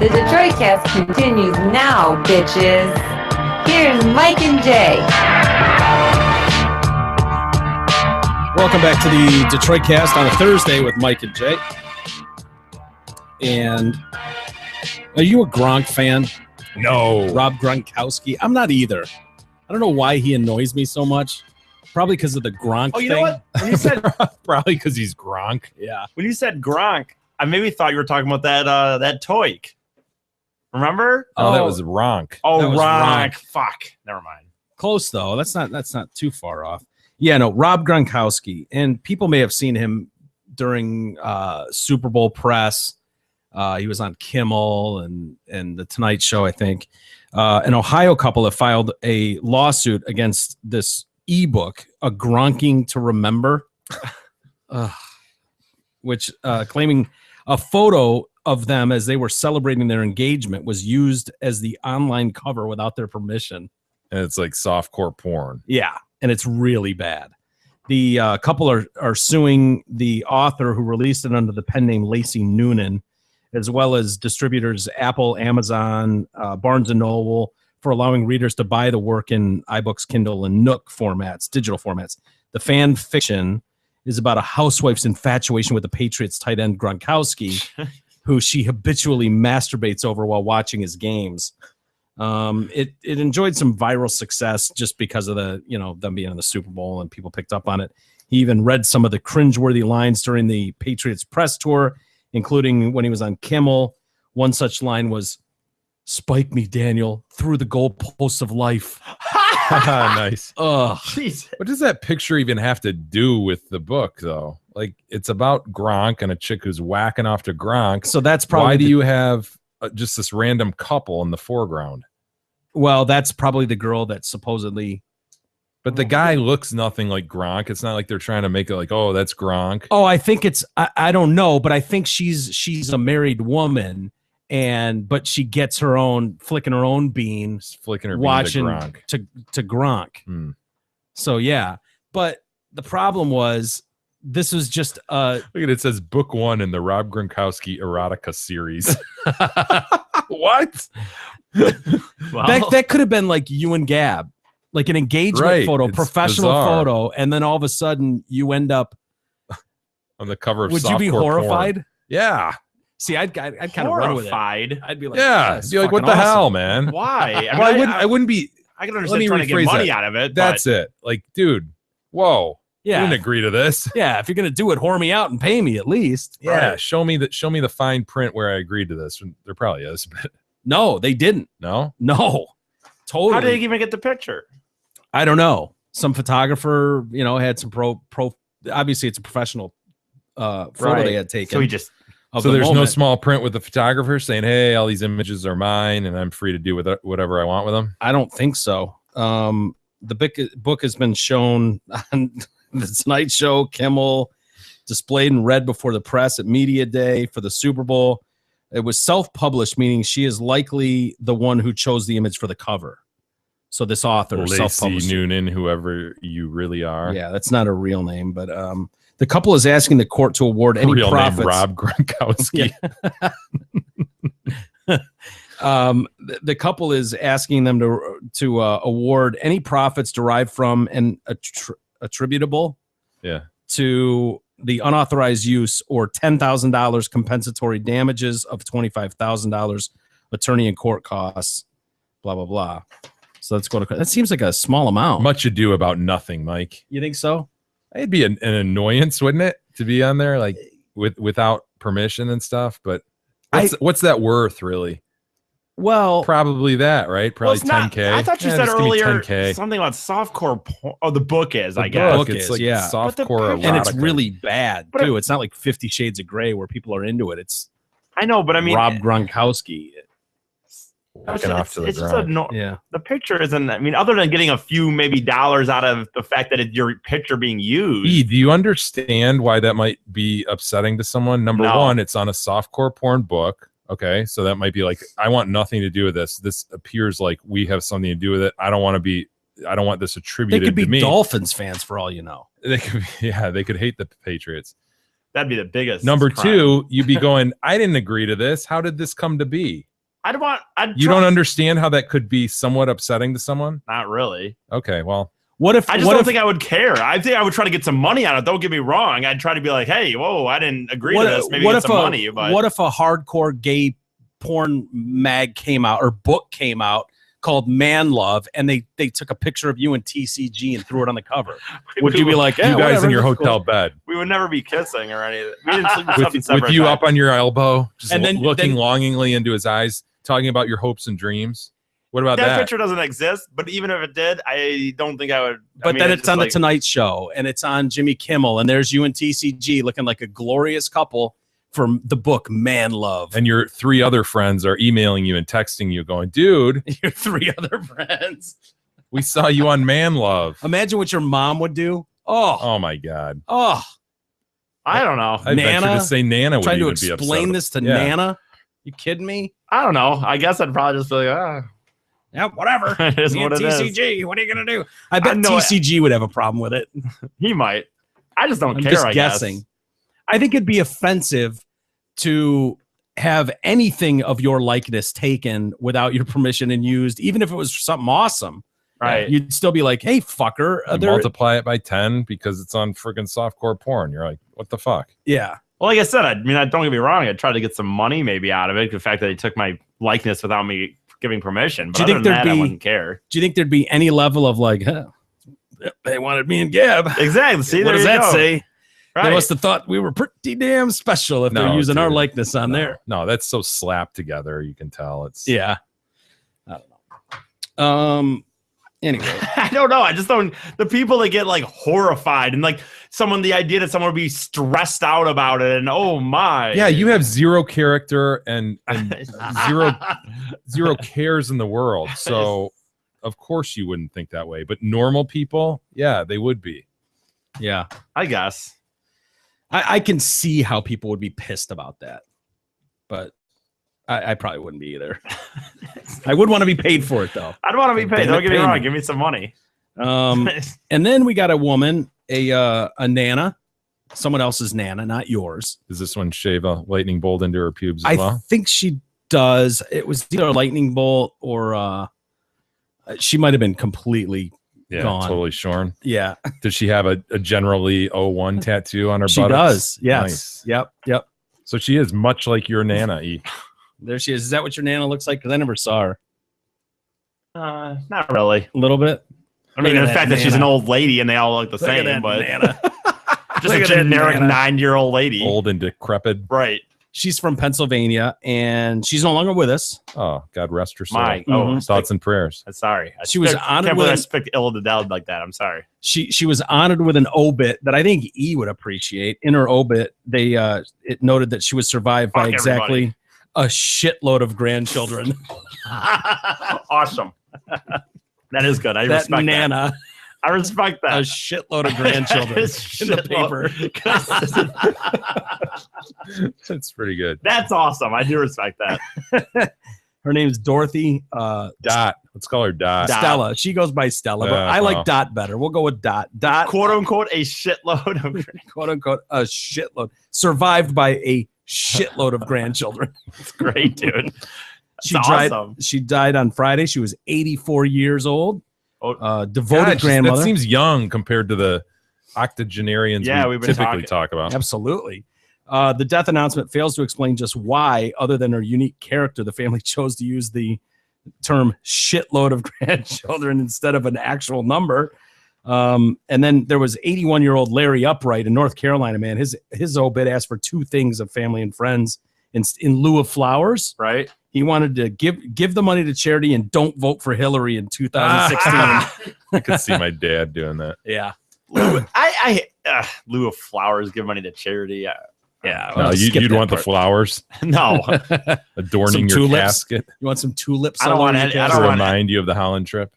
The Detroit Cast continues now, bitches. Here's Mike and Jay.
Welcome back to the Detroit Cast on a Thursday with Mike and Jay. And are you a Gronk fan?
No.
Rob Gronkowski? I'm not either. I don't know why he annoys me so much. Probably because of the Gronk
Oh, you
thing.
know what? When you said
Probably because he's Gronk.
Yeah.
when you said Gronk, I maybe thought you were talking about that toy. Remember?
Oh, that was Ronk.
Oh,
that was
Ronk.
Ronk.
Fuck. Never mind.
Close though. That's not too far off. Yeah, no, Rob Gronkowski. And people may have seen him during Super Bowl press. He was on Kimmel and the Tonight Show, I think. An Ohio couple have filed a lawsuit against this ebook, A Gronking to Remember, which claiming a photo of them as they were celebrating their engagement was used as the online cover without their permission.
And it's like softcore porn.
Yeah, and it's really bad. The couple are suing the author who released it under the pen name Lacey Noonan, as well as distributors Apple, Amazon, Barnes & Noble, for allowing readers to buy the work in iBooks, Kindle, and Nook formats, digital formats. The fan fiction is about a housewife's infatuation with the Patriots tight end Gronkowski, who she habitually masturbates over while watching his games. It enjoyed some viral success just because of them being in the Super Bowl and people picked up on it. He even read some of the cringeworthy lines during the Patriots press tour, including when he was on Kimmel. One such line was, "Spike me, Daniel, through the goalposts of life."
Nice.
Ugh.
Jeez.
What does that picture even have to do with the book, though? Like, it's about Gronk and a chick who's whacking off to Gronk.
So that's probably
Why do you have just this random couple in the foreground?
Well, that's probably the girl that supposedly.
But the guy looks nothing like Gronk. It's not like they're trying to make it like, oh, that's Gronk.
Oh, I think it's. I don't know, but I think she's a married woman, but she gets her own flicking her own bean,
Just flicking her
watching
bean to Gronk.
to Gronk.
Hmm.
So yeah, but the problem was this was just
Look at it. It says book 1 in the Rob Gronkowski erotica series. What?
that could have been like you and Gab, like an engagement
Right,
photo,
it's
professional
bizarre.
photo, and then all of a sudden you end up.
On the cover of
Would you be
softcore
horrified?
porn. Yeah.
See, I'd kind of run with it.
Horrified.
I'd be like,
Yeah.
that's
Be like, what the
fucking
hell,
awesome.
man?
Why?
Well, I wouldn't be.
I can
Let
understand
me
trying to get
rephrase
money
that.
out of it.
That's it. Like, dude, whoa. I
Yeah,
didn't agree to this.
yeah. If you're gonna do it, whore me out and pay me at least.
Yeah.
Right.
Show me the fine print where I agreed to this. There probably is, but
No, they didn't.
no.
No, totally.
How did they even get the picture?
I don't know. Some photographer, had some pro. Obviously, it's a professional photo
Right.
they had taken.
So he just
of
So
the
there's no
moment.
small print with the photographer saying, "Hey, all these images are mine, and I'm free to do with whatever I want with them."
I don't think so. The book has been shown on the Tonight Show, Kimmel, displayed and read before the press at Media Day for the Super Bowl. It was self-published, meaning she is likely the one who chose the image for the cover. So this author
Lacey
self-published.
Noonan, whoever you really are.
Yeah, that's not a real name, but the couple is asking the court to award any
Real
profits.
name Rob Gronkowski.
The couple is asking them to award any profits derived from and attributable to the unauthorized use or $10,000 compensatory damages of $25,000 attorney and court costs, blah, blah, blah. So let's go to that. Seems like a small amount.
Much ado about nothing, Mike.
You think so?
It'd be an annoyance, wouldn't it, to be on there like without permission and stuff? But what's that worth, really?
Well,
Probably that, right? Probably
it's not-
10K.
I thought you
Yeah,
said
just give me
earlier
10K.
something about softcore porn. Oh, the book is,
The
I guess.
book
it's
is,
like
yeah.
But the
softcore
picture-
and it's
erotica.
really bad
But
too. It's not like 50 Shades of Grey where people are into it. It's
I know, but I mean,
Rob Gronkowski.
Walking off to the
it's just
ground.
Yeah.
the picture isn't. I mean, other than getting a few maybe dollars out of the fact that it's your picture being used.
E, do you understand why that might be upsetting to someone? Number
No.
one, it's on a softcore porn book. Okay, so that might be like, I want nothing to do with this. This appears like we have something to do with it. I don't want this
They
attributed
could be
to me.
Dolphins fans for all you know.
They could, they could hate the Patriots.
That'd be the biggest.
Number
crime.
two, you'd be going, I didn't agree to this. How did this come to be? You don't understand how that could be somewhat upsetting to someone?
Not really.
Okay, well,
What if
I just don't think I would care. I think I would try to get some money out of it. Don't get me wrong. I'd try to be like, hey, whoa, I didn't agree to this. Maybe get some money. But
what if a hardcore gay porn mag came out or book came out called Man Love, and they took a picture of you in TCG and threw it on the cover? Would you be like, yeah,
you guys
whatever,
in your
that's
hotel
cool.
bed
we would never be kissing or anything. We didn't sleep
with you up on your elbow, just
And then-
looking
then-
longingly into his eyes, talking about your hopes and dreams? What about
that
that?
picture doesn't exist, but even if it did, I don't think I would.
But then it's on the Tonight Show, and it's on Jimmy Kimmel, and there's you and TCG looking like a glorious couple from the book Man Love.
And your 3 other friends are emailing you and texting you, going, "Dude,
your 3 other friends.
we saw you on Man Love."
Imagine what your mom would do. Oh
my God.
Oh,
I don't know.
I venture
Nana?
to say Nana would
trying to
even be
explain
upset.
this to
Yeah.
Nana. You kidding me?
I don't know. I guess I'd probably just be like,
Yeah, whatever.
it is
Me
what
and
it is.
TCG. What are you gonna do? I bet
know
TCG would have a problem with it.
He might. I just don't
I'm
care.
just
I
guessing.
guess.
I think it'd be offensive to have anything of your likeness taken without your permission and used, even if it was something awesome.
Right.
You'd still be like, "Hey, fucker!"
You multiply it by 10 because it's on friggin' softcore porn. You're like, what the fuck?
Yeah.
Well, like I said, don't get me wrong. I'd try to get some money maybe out of it. The fact that they took my likeness without me giving permission. But
Do you think
other than
there'd
that, I
be-
wouldn't care.
Do you think there'd be any level of like, huh, they wanted me and Gab?
Exactly. See,
What
there
does
you
that
go.
say? They
Right.
must have thought we were pretty damn special if they're
No,
using our
dude.
likeness on there.
No, that's so slapped together. You can tell it's.
Yeah. I don't know. Anyway,
I don't know. I just don't. The people that get like horrified and like the idea that someone would be stressed out about it and oh my.
Yeah, you have zero character and zero cares in the world. So, of course, you wouldn't think that way. But normal people, yeah, they would be.
yeah,
I guess.
I can see how people would be pissed about that, but I probably wouldn't be either. I would want to be paid for it though.
I'd want to be paid.
Damn it,
Don't get me
pay
wrong.
me.
Give me some money.
And then we got a woman, a Nana, someone else's Nana, not yours.
Does this one shave a lightning bolt into her pubes as
I
well?
think she does. It was either a lightning bolt or she might have been completely
Yeah,
gone.
totally shorn.
Yeah,
Does she have a generally 01 tattoo on her
she
buttocks?
does. Yes.
Nice.
Yep.
So she is much like your Nana. E.
There she is. Is that what your Nana looks like? Because I never saw her.
Not really.
A little bit.
I mean,
Look at
the
that
fact that she's an
Nana.
old lady and they all look the
Look at
same,
that
but
Nana.
just
Look
a
at that
generic
Nana.
9-year-old lady.
Old and decrepit.
Right.
She's from Pennsylvania, and she's no longer with us.
Oh, God rest her soul.
My.
Mhm.
Oh,
Thoughts and prayers.
sorry.
She was honored
Can't
with
believe I
an-
speak ill to dead like that. I'm sorry.
She was honored with an obit that I think E would appreciate. In her obit, they it noted that she was survived by
Fuck
exactly a shitload of grandchildren.
Awesome. That is good. I
that
respect
Nana,
that. I respect
a
that.
shitload of grandchildren in the paper.
That's pretty good.
That's awesome. I do respect that.
Her name's Dorothy
Dot. Let's call her Dot.
Stella. She goes by Stella, but I like
well.
Dot better. We'll go with Dot. Dot,
Quote unquote, a shitload of.
quote unquote, a shitload. Survived by a shitload of grandchildren.
It's great, dude.
She
That's
died.
awesome.
She died on Friday. She was 84 years old.
Oh,
Devoted
God,
grandmother.
That seems young compared to the octogenarians
Yeah,
we
we've been
typically
talking.
talk about.
Absolutely. The death announcement fails to explain just why, other than her unique character, the family chose to use the term shitload of grandchildren instead of an actual number. And then there was 81-year-old Larry Upright in North Carolina, man. His obit asked for 2 things of family and friends in lieu of flowers.
right.
He wanted to give the money to charity and don't vote for Hillary in 2016.
I could see my dad doing that.
Yeah.
Lieu of flowers, give money to charity.
Yeah.
No,
I'll skip
you'd
that
want the
part.
flowers
No,
adorning
Some
your
tulips?
casket
You want some tulips?
I don't
all
want
over
any-
your
I
to
don't
casket?
want-
remind you of the Holland trip.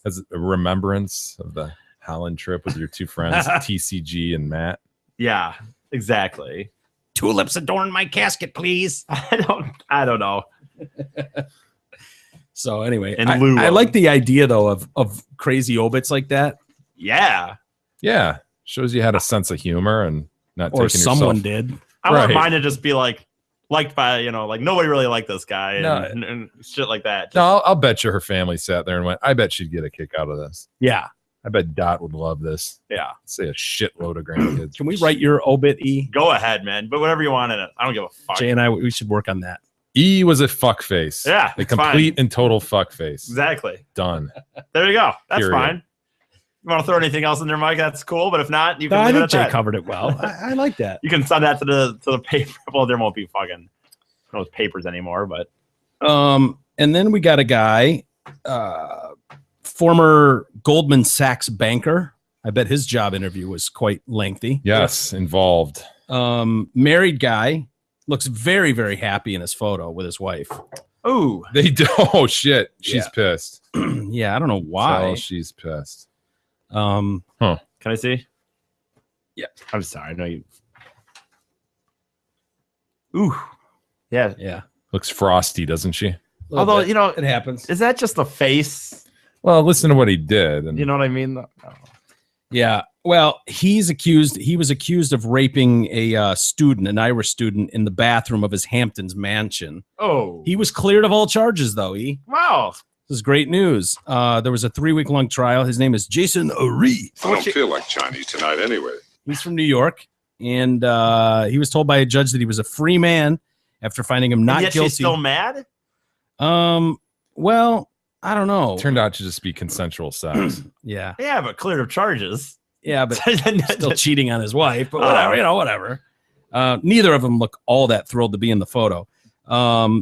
As a remembrance of the Holland trip with your 2 friends, TCG and Matt.
yeah, exactly.
Tulips adorn my casket, please.
I don't know.
So anyway,
In lieu
I
of.
like the idea though of crazy obits like that,
Yeah,
Yeah. Shows you had a sense of humor and not
or
taking
someone
yourself.
did.
I want
Right.
mine to just be like liked by, like nobody really liked this guy and,
No.
and shit like that.
No, I'll bet you her family sat there and went, I bet she'd get a kick out of this.
Yeah.
I bet Dot would love this.
Yeah.
Say a shitload of grandkids.
Can we write your obit, E?
Go ahead, man. But whatever you want in it. I don't give a fuck.
Jay and I, we should work on that.
E was a fuck face.
Yeah,
A
it's
complete and total fuck face.
Exactly.
Done.
There you go. That's
Period.
fine. You want to throw anything else in there, Mike? That's cool. But if not, you
No,
can
I
leave it
think
at
Jay
that.
covered it well. I like that.
You can send that to the paper. Well, there won't be fucking those papers anymore, but
And then we got a guy, former Goldman Sachs banker. I bet his job interview was quite lengthy.
Yes, involved.
Married guy, looks very, very happy in his photo with his wife.
ooh,
They do. Oh shit. She's
Yeah.
pissed.
Yeah, I don't know why.
Oh, she's pissed.
can I see?
Yeah.
I'm sorry. I know you. Ooh, yeah.
Yeah.
Looks frosty, doesn't she?
Although
bit. It happens.
is that just the face?
Well, listen to what he did. And
You know what I mean? Oh.
Yeah. Well, he was accused of raping a student, an Irish student, in the bathroom of his Hamptons mansion.
Oh,
He was cleared of all charges, though.
wow.
This is great news. There was a 3-week-long trial. His name is Jason O'Ree.
I don't feel like Chinese tonight anyway.
He's from New York, and he was told by a judge that he was a free man after finding him not
And yet
guilty.
she's still mad.
Well, I don't know.
turned out to just be consensual sex.
Yeah,
Yeah, but cleared of charges.
yeah, but still cheating on his wife. But whatever, whatever. Neither of them look all that thrilled to be in the photo.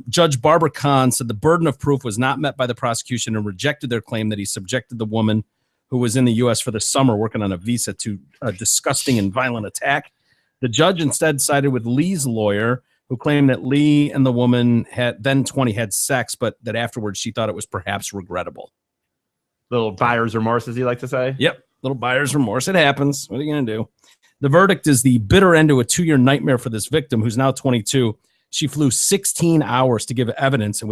Judge Barbara Kahn said the burden of proof was not met by the prosecution and rejected their claim that he subjected the woman who was in the U.S. for the summer working on a visa to a disgusting and violent attack. The judge instead sided with Lee's lawyer, who claimed that Lee and the woman then 20 had sex, but that afterwards she thought it was perhaps regrettable.
Little buyer's remorse, as you like to say.
Yep, little buyer's remorse. It happens. What are you going to do? The verdict is the bitter end to a 2-year nightmare for this victim, who's now 22. She flew 16 hours to give evidence and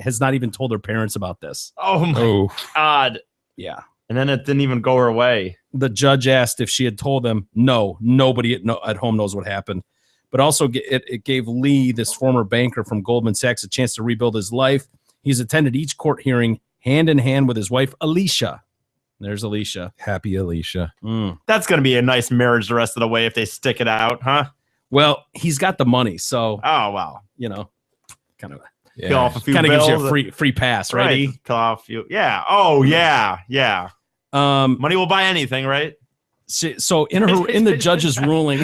has not even told her parents about this.
Oh my
Oh,
god.
Yeah.
And then it didn't even go her way.
The judge asked if she had told them. No, nobody at home knows what happened. But also it gave Lee, this former banker from Goldman Sachs, a chance to rebuild his life. He's attended each court hearing hand in hand with his wife, Alicia. There's Alicia.
happy Alicia.
That's going to be a nice marriage the rest of the way if they stick it out, huh?
Well, he's got the money, so,
Oh, wow.
kind of
Peel off a few
gives you a
bills.
free pass, right?
Right.
E?
Peel off you. Yeah. Oh, yeah. Yeah.
Um,
Money will buy anything, right?
so in the judge's ruling,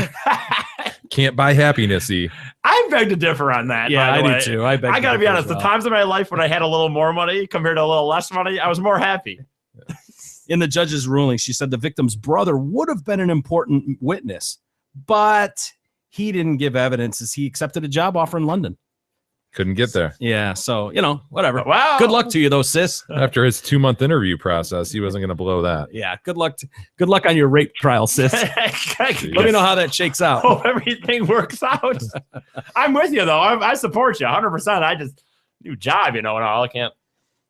Can't buy happiness, E.
I beg to differ on that.
yeah,
by
I
the
do
way.
too. I
I got to be honest. The times of my life when I had a little more money compared to a little less money, I was more happy.
In the judge's ruling, she said the victim's brother would have been an important witness, but he didn't give evidence as he accepted a job offer in London.
Couldn't get there.
Yeah, so whatever.
Wow.
Good luck to you, though, sis.
After his 2-month interview process, he wasn't going to blow that.
Yeah, good luck. Good luck on your rape trial, sis. Let me know how that shakes out.
Hope everything works out. I'm with you though. I support you 100%. I just new job, and all. I can't.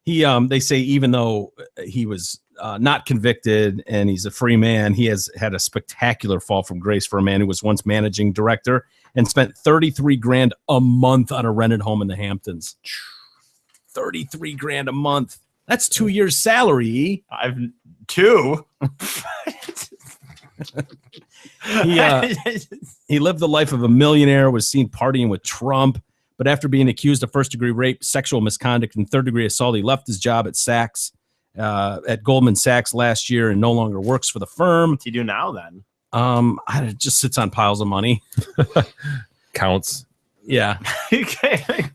They say even though he was not convicted and he's a free man, he has had a spectacular fall from grace for a man who was once managing director and spent $33,000 a month on a rented home in the Hamptons. $33,000 a month. That's 2 years' salary.
I've two.
He lived the life of a millionaire, was seen partying with Trump, but after being accused of first-degree rape, sexual misconduct, and third-degree assault, he left his job at Goldman Sachs last year and no longer works for the firm.
What's he do now then?
It just sits on piles of money.
Counts.
Yeah.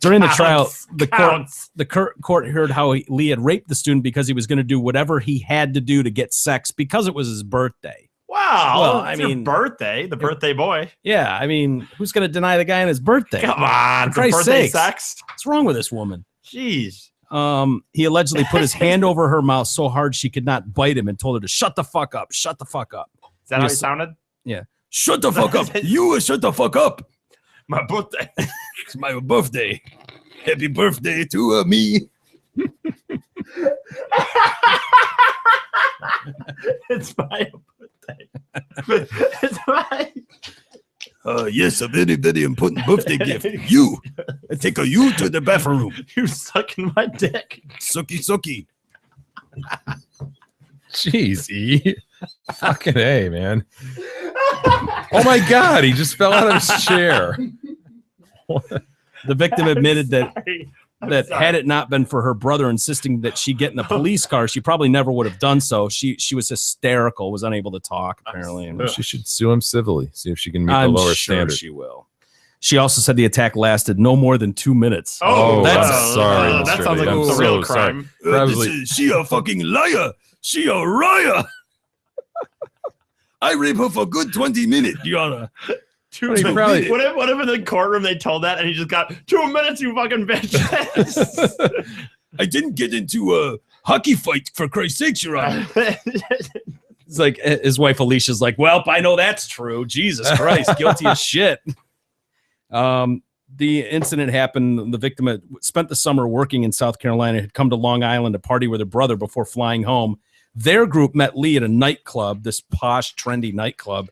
During the trial,
Counts.
the court heard how Lee had raped the student because he was going to do whatever he had to do to get sex because it was his birthday.
Wow.
Well,
It's your birthday, the birthday boy.
Yeah, I mean, who's going to deny the guy on his birthday?
Come on,
For Christ's
birthday
sakes.
sex.
What's wrong with this woman?
Jeez.
He allegedly put his hand over her mouth so hard she could not bite him and told her to shut the fuck up. Shut the fuck up.
Is that how he
Yes.
sounded?
Yeah. Shut the fuck up. You shut the fuck up.
My birthday.
It's my birthday. Happy birthday to me.
It's my birthday. It's my.
Yes, a very, very important birthday gift. You. I take you to the bathroom.
You sucking my dick.
Sucky, sucky.
Jeez, E. Fucking A, man. Oh my God, he just fell out of his chair.
The victim admitted that
Sorry.
had it not been for her brother insisting that she get in the police car, she probably never would have done so. She was hysterical, was unable to talk, apparently. And
She should sue him civilly, see if she can meet
I'm
the lower
sure
standard.
she will. She also said the attack lasted no more than 2 minutes.
Oh,
that's
sorry,
that
Mr.
sounds like
I'm
a
so
real
sorry.
crime.
Probably-
She a fucking liar. She a liar. I raped her for a good 20 minutes, Your Honor.
He probably-
What if in the courtroom they told that and he just got 2 minutes, you fucking bitch?
I didn't get into a hockey fight, for Christ's sake, Your Honor.
It's like his wife Alicia's like, well, I know that's true. Jesus Christ, guilty as shit. The incident happened. The victim had spent the summer working in South Carolina, had come to Long Island to party with her brother before flying home. Their group met Lee at a nightclub, this posh, trendy nightclub,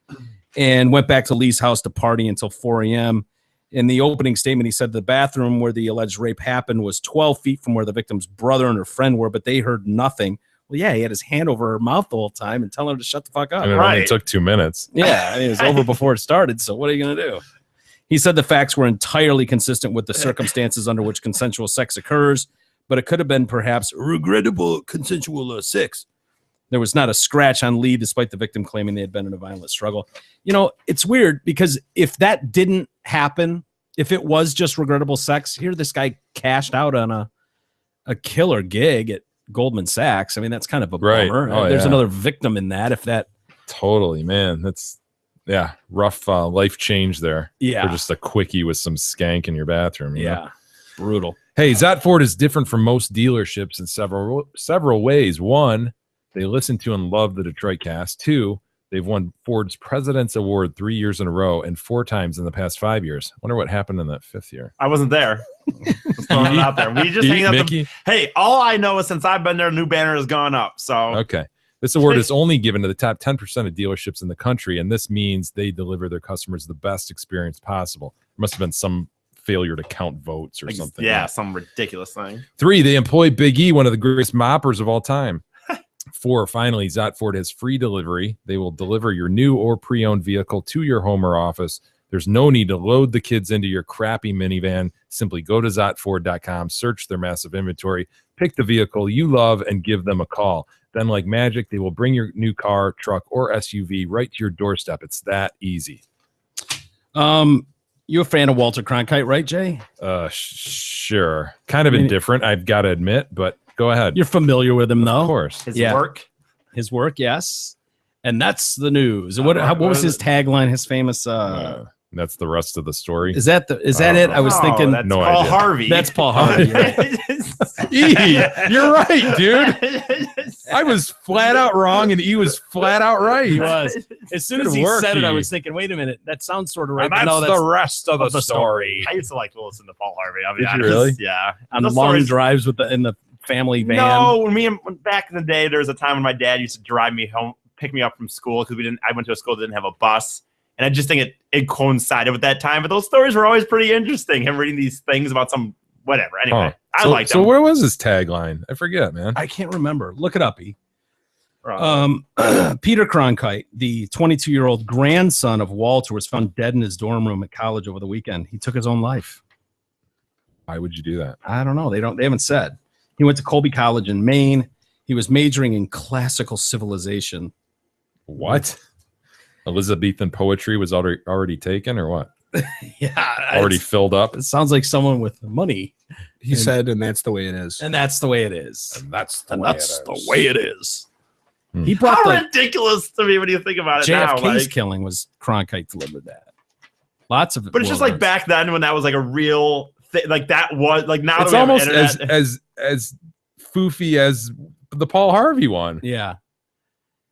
and went back to Lee's house to party until 4 a.m. In the opening statement, he said the bathroom where the alleged rape happened was 12 feet from where the victim's brother and her friend were, but they heard nothing. Well, yeah, he had his hand over her mouth the whole time and telling her to shut the fuck up.
And it only took 2 minutes.
Yeah, I mean, it was over before it started, so what are you going to do? He said the facts were entirely consistent with the circumstances under which consensual sex occurs, but it could have been perhaps regrettable consensual sex. There was not a scratch on Lee, despite the victim claiming they had been in a violent struggle. You know, it's weird because if that didn't happen, if it was just regrettable sex, here this guy cashed out on a killer gig at Goldman Sachs. I mean, that's kind of a
Right.
bummer.
Oh,
There's
yeah.
another victim in that. If that,
Totally, man. That's rough life change there.
yeah,
For just a quickie with some skank in your bathroom. you know?
yeah, brutal.
Hey, Zot Ford is different from most dealerships in several ways. One, they listen to and love the Detroit Cast. Two, they've won Ford's President's Award 3 years in a row and 4 times in the past 5 years. Wonder what happened in that 5th year.
I wasn't there. Just throwing it out there. We just hanging out.
Mickey?
Hey, all I know is since I've been there, new banner has gone up. So
Okay. This award is only given to the top 10% of dealerships in the country, and this means they deliver their customers the best experience possible. There must have been some failure to count votes or something.
yeah, some ridiculous thing.
3, they employ Big E, one of the greatest moppers of all time. 4, finally, Zot Ford has free delivery. They will deliver your new or pre-owned vehicle to your home or office. There's no need to load the kids into your crappy minivan. Simply go to zotford.com, search their massive inventory, pick the vehicle you love, and give them a call. Then, like magic, they will bring your new car, truck, or SUV right to your doorstep. It's that easy.
You a fan of Walter Cronkite, right, Jay?
Sure. Kind of
I mean-
indifferent, I've got to admit, but go ahead.
You're familiar with him, though.
Of course.
His
Yeah.
work.
His work, yes. And that's the news. What was his tagline? His famous
That's the rest of the story.
is that it? I was thinking
that's
no
Paul
idea.
Harvey.
that's Paul Harvey. Right?
E, you're right, dude. I was flat out wrong, and E was flat out right.
He was. As soon as
Good
he
work,
said it, I
E.
was thinking, wait a minute, that sounds sort of right.
And
but
that's
no,
the rest of the story.
I used to like to listen to Paul Harvey. I'll be
Did you
honest.
really?
Yeah.
on
Those
long
stories-
drives in the family van.
No, back in the day, there was a time when my dad used to drive me home, pick me up from school because I went to a school that didn't have a bus, and I just think it coincided with that time. But those stories were always pretty interesting. Him reading these things about some whatever. Anyway, I liked
So
them.
where was his tagline? I forget, man.
I can't remember. Look it up, E.
Right.
Peter Cronkite, the 22-year-old grandson of Walter, was found dead in his dorm room at college over the weekend. He took his own life.
Why would you do that?
I don't know. They haven't said. He went to Colby College in Maine. He was majoring in classical civilization.
What? Elizabethan poetry was already taken, or what?
Yeah,
Already filled up.
It sounds like someone with money,
He said, and that's the way it is.
and that's the way it is.
That's
And that's the way it is.
Hmm.
He brought
How
the
ridiculous to me when you think about it now.
JFK's
Like,
killing was Cronkite delivered that. Lots of it.
but it's just like back then when that was like a real thing. Like that was like now.
It's
that we have
almost
internet-
as foofy as the Paul Harvey one.
Yeah.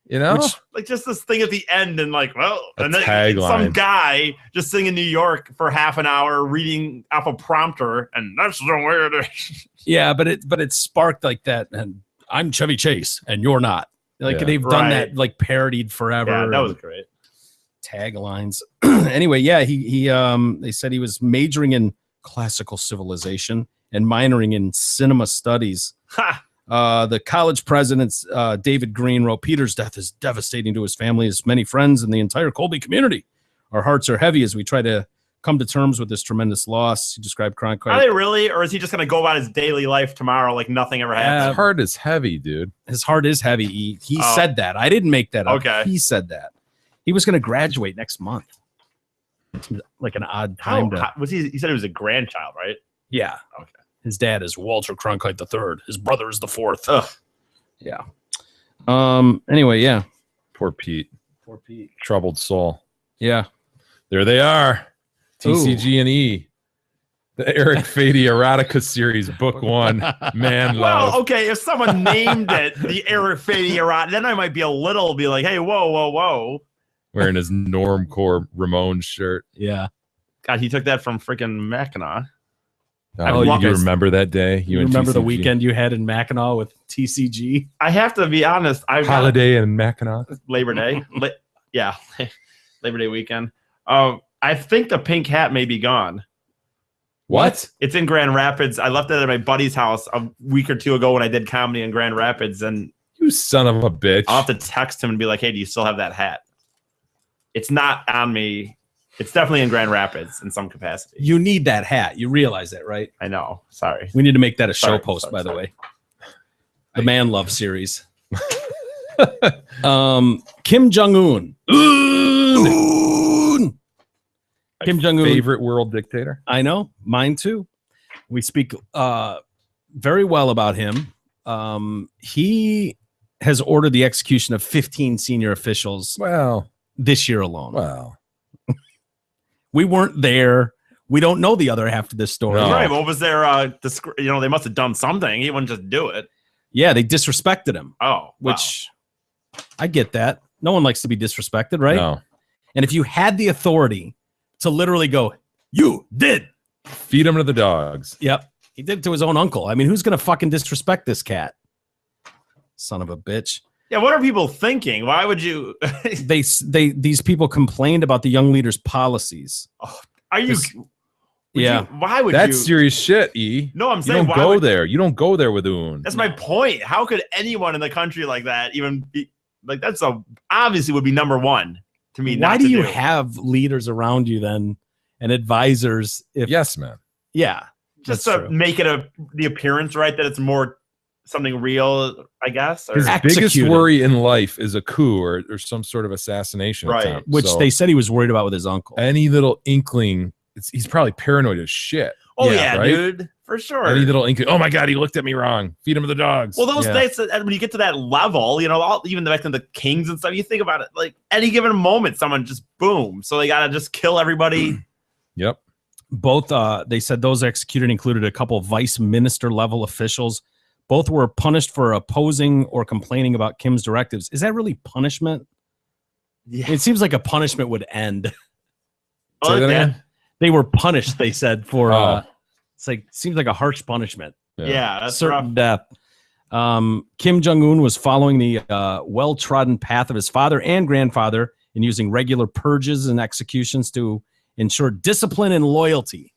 You know,
Which-
like just this thing at the end and like, well,
A
and then
tagline.
some guy just sitting in New York for half an hour reading off a prompter, and that's the way it is.
Yeah, but it sparked like that. And I'm Chevy Chase, and you're not. Like
Yeah.
they've done
Right.
that, like parodied forever.
Yeah, that was great.
taglines. Anyway, yeah, he they said he was majoring in classical civilization and minoring in cinema studies. The college president, David Green, wrote, Peter's death is devastating to his family, his many friends, and the entire Colby community. Our hearts are heavy as we try to come to terms with this tremendous loss. He described Cronkite.
Are they really? Or is he just going to go about his daily life tomorrow like nothing ever happened?
His heart is heavy, dude.
His heart is heavy. He said that. I didn't make that up.
Okay.
He said that. He was going to graduate next month. Like an odd time.
Was he said he was a grandchild, right?
Yeah.
Okay.
His dad is Walter Cronkite III. His brother is the fourth.
Ugh.
Yeah. Anyway, yeah.
Poor Pete.
Poor Pete.
Troubled soul.
Yeah.
There they are. TCG and E. The Eric Fady Erotica series, book 1. Man love.
Well, okay, if someone named it the Eric Fady Erotica, then I might be like, hey, whoa.
Wearing his Normcore Ramones shirt.
Yeah.
God, he took that from freaking Mackinac.
You remember that day?
You remember the weekend you had in Mackinac with TCG?
I have to be honest.
Holiday in Mackinac.
Labor Day. Labor Day weekend. I think the pink hat may be gone.
What?
It's in Grand Rapids. I left it at my buddy's house a week or two ago when I did comedy in Grand Rapids. And
you son of a bitch.
I'll have to text him and be like, hey, do you still have that hat? It's not on me. It's definitely in Grand Rapids in some capacity.
You need that hat. You realize that, right?
I know. Sorry.
We need to make that a show post, by the way. The Man Love series. Kim Jong-un. Kim Jong-un.
Favorite world dictator.
I know. Mine too. We speak very well about him. He has ordered the execution of 15 senior officials this year alone.
Wow.
We weren't there. We don't know the other half of this story.
No. Right. What was their, they must have done something. He wouldn't just do it.
Yeah, they disrespected him.
Oh,
which I get that. No one likes to be disrespected, right?
No.
And if you had the authority to literally go, you did.
Feed him to the dogs.
Yep. He did it to his own uncle. I mean, who's going to fucking disrespect this cat? Son of a bitch.
Yeah, what are people thinking? Why would you?
These people complained about the young leader's policies.
Oh, are you?
Why
would
That's serious shit, E?
No, I'm saying
you don't go there. You don't go there with Un.
That's my point. How could anyone in the country like that even be like? That's obviously would be number one to me.
Why do you have leaders around you then and advisors?
Yes, man.
Yeah,
just to make it the appearance right that it's more something real, I guess.
His biggest worry in life is a coup or some sort of assassination attempt.
Which they said he was worried about with his uncle.
Any little inkling, he's probably paranoid as shit.
Oh yeah, right? Dude, for sure.
Any little inkling. Oh my god, he looked at me wrong. Feed him to the dogs.
Well, those things when you get to that level, even back to the kings and stuff, you think about it. Like any given moment, someone just boom. So they gotta just kill everybody.
Yep.
Both they said those executed included a couple of vice minister level officials. Both were punished for opposing or complaining about Kim's directives. Is that really punishment? Yeah. It seems like a punishment would end. They were punished, they said, for it's like seems like a harsh punishment.
Yeah, that's
certain death. Kim Jong-un was following the well-trodden path of his father and grandfather in using regular purges and executions to ensure discipline and loyalty.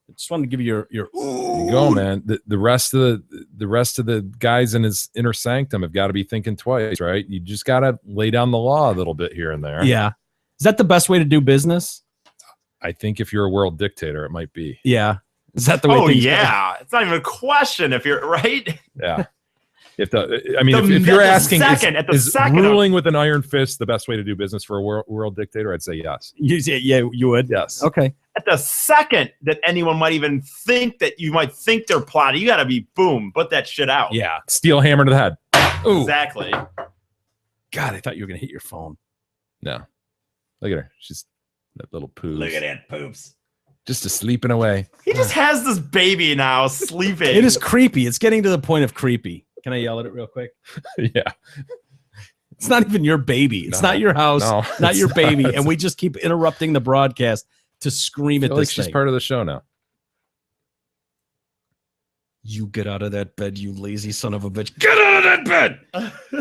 I just wanted to give you your
there you go, man. The rest of the guys in his inner sanctum have got to be thinking twice, right? You just got to lay down the law a little bit here and there.
Yeah. Is that the best way to do business?
I think if you're a world dictator, it might be.
Yeah. Is that the way?
Oh yeah. It's not even a question if you're right.
Yeah. If you're asking, is ruling with an iron fist the best way to do business for a world dictator? I'd say yes.
You would.
Yes.
Okay.
At the second that anyone might even think that you might think they're plotting, you got to be boom, put that shit out.
Yeah.
Steel hammer to the head.
Ooh.
Exactly.
God, I thought you were gonna hit your phone.
No. Look at her. She's that little poops.
Look at that poops.
Just sleeping away.
He just has this baby now sleeping.
It is creepy. It's getting to the point of creepy. Can I yell at it real quick?
Yeah.
It's not even your baby. It's not your house.
No,
not your baby. And we just keep interrupting the broadcast to scream at this thing.
She's part of the show now.
You get out of that bed, you lazy son of a bitch.
Get out of that bed!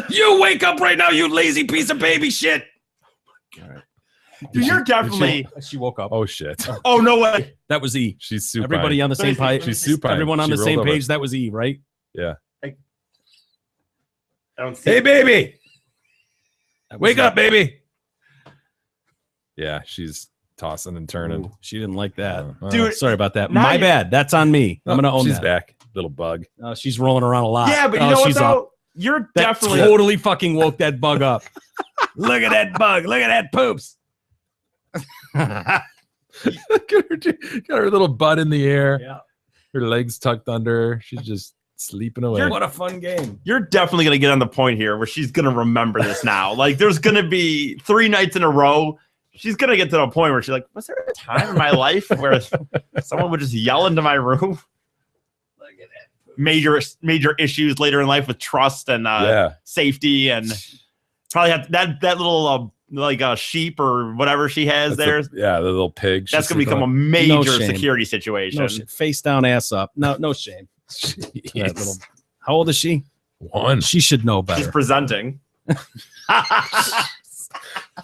You wake up right now, you lazy piece of baby shit!
All right.
Dude, you're definitely.
She woke up.
Oh shit.
Oh no way.
That was E.
She's supine.
Everybody on the same page.
She's supine.
Everyone on
She
the same
rolled over.
page. That was E, right?
Yeah.
I don't see.
Hey,
it.
baby.
That was
Wake
E.
up, baby. Yeah, she's tossing and turning.
Ooh, she didn't like that.
Dude,
Sorry about that.
now
My
you-
bad. That's on me. I'm gonna own
she's
that.
back. Little bug.
She's rolling around a lot.
Yeah, but you
Oh,
know what
she's
though?
up.
You're
That
definitely.
totally fucking woke that bug up. Look at that bug. Look at that poops.
Got her little butt in the air.
Yeah.
Her legs tucked under her. She's just sleeping away.
What a fun game.
You're definitely gonna get on the point here where she's gonna remember this now. Like, there's gonna be 3 nights in a row. She's gonna get to the point where she's like, "Was there a time in my life where someone would just yell into my room?" Major issues later in life with trust and safety, and probably have that little sheep or whatever she has there.
The little pig.
That's gonna become a
No
major
shame.
security situation.
No shame. Face down, ass up. No shame. That little- how old is she?
1.
She should know
She's
better.
presenting.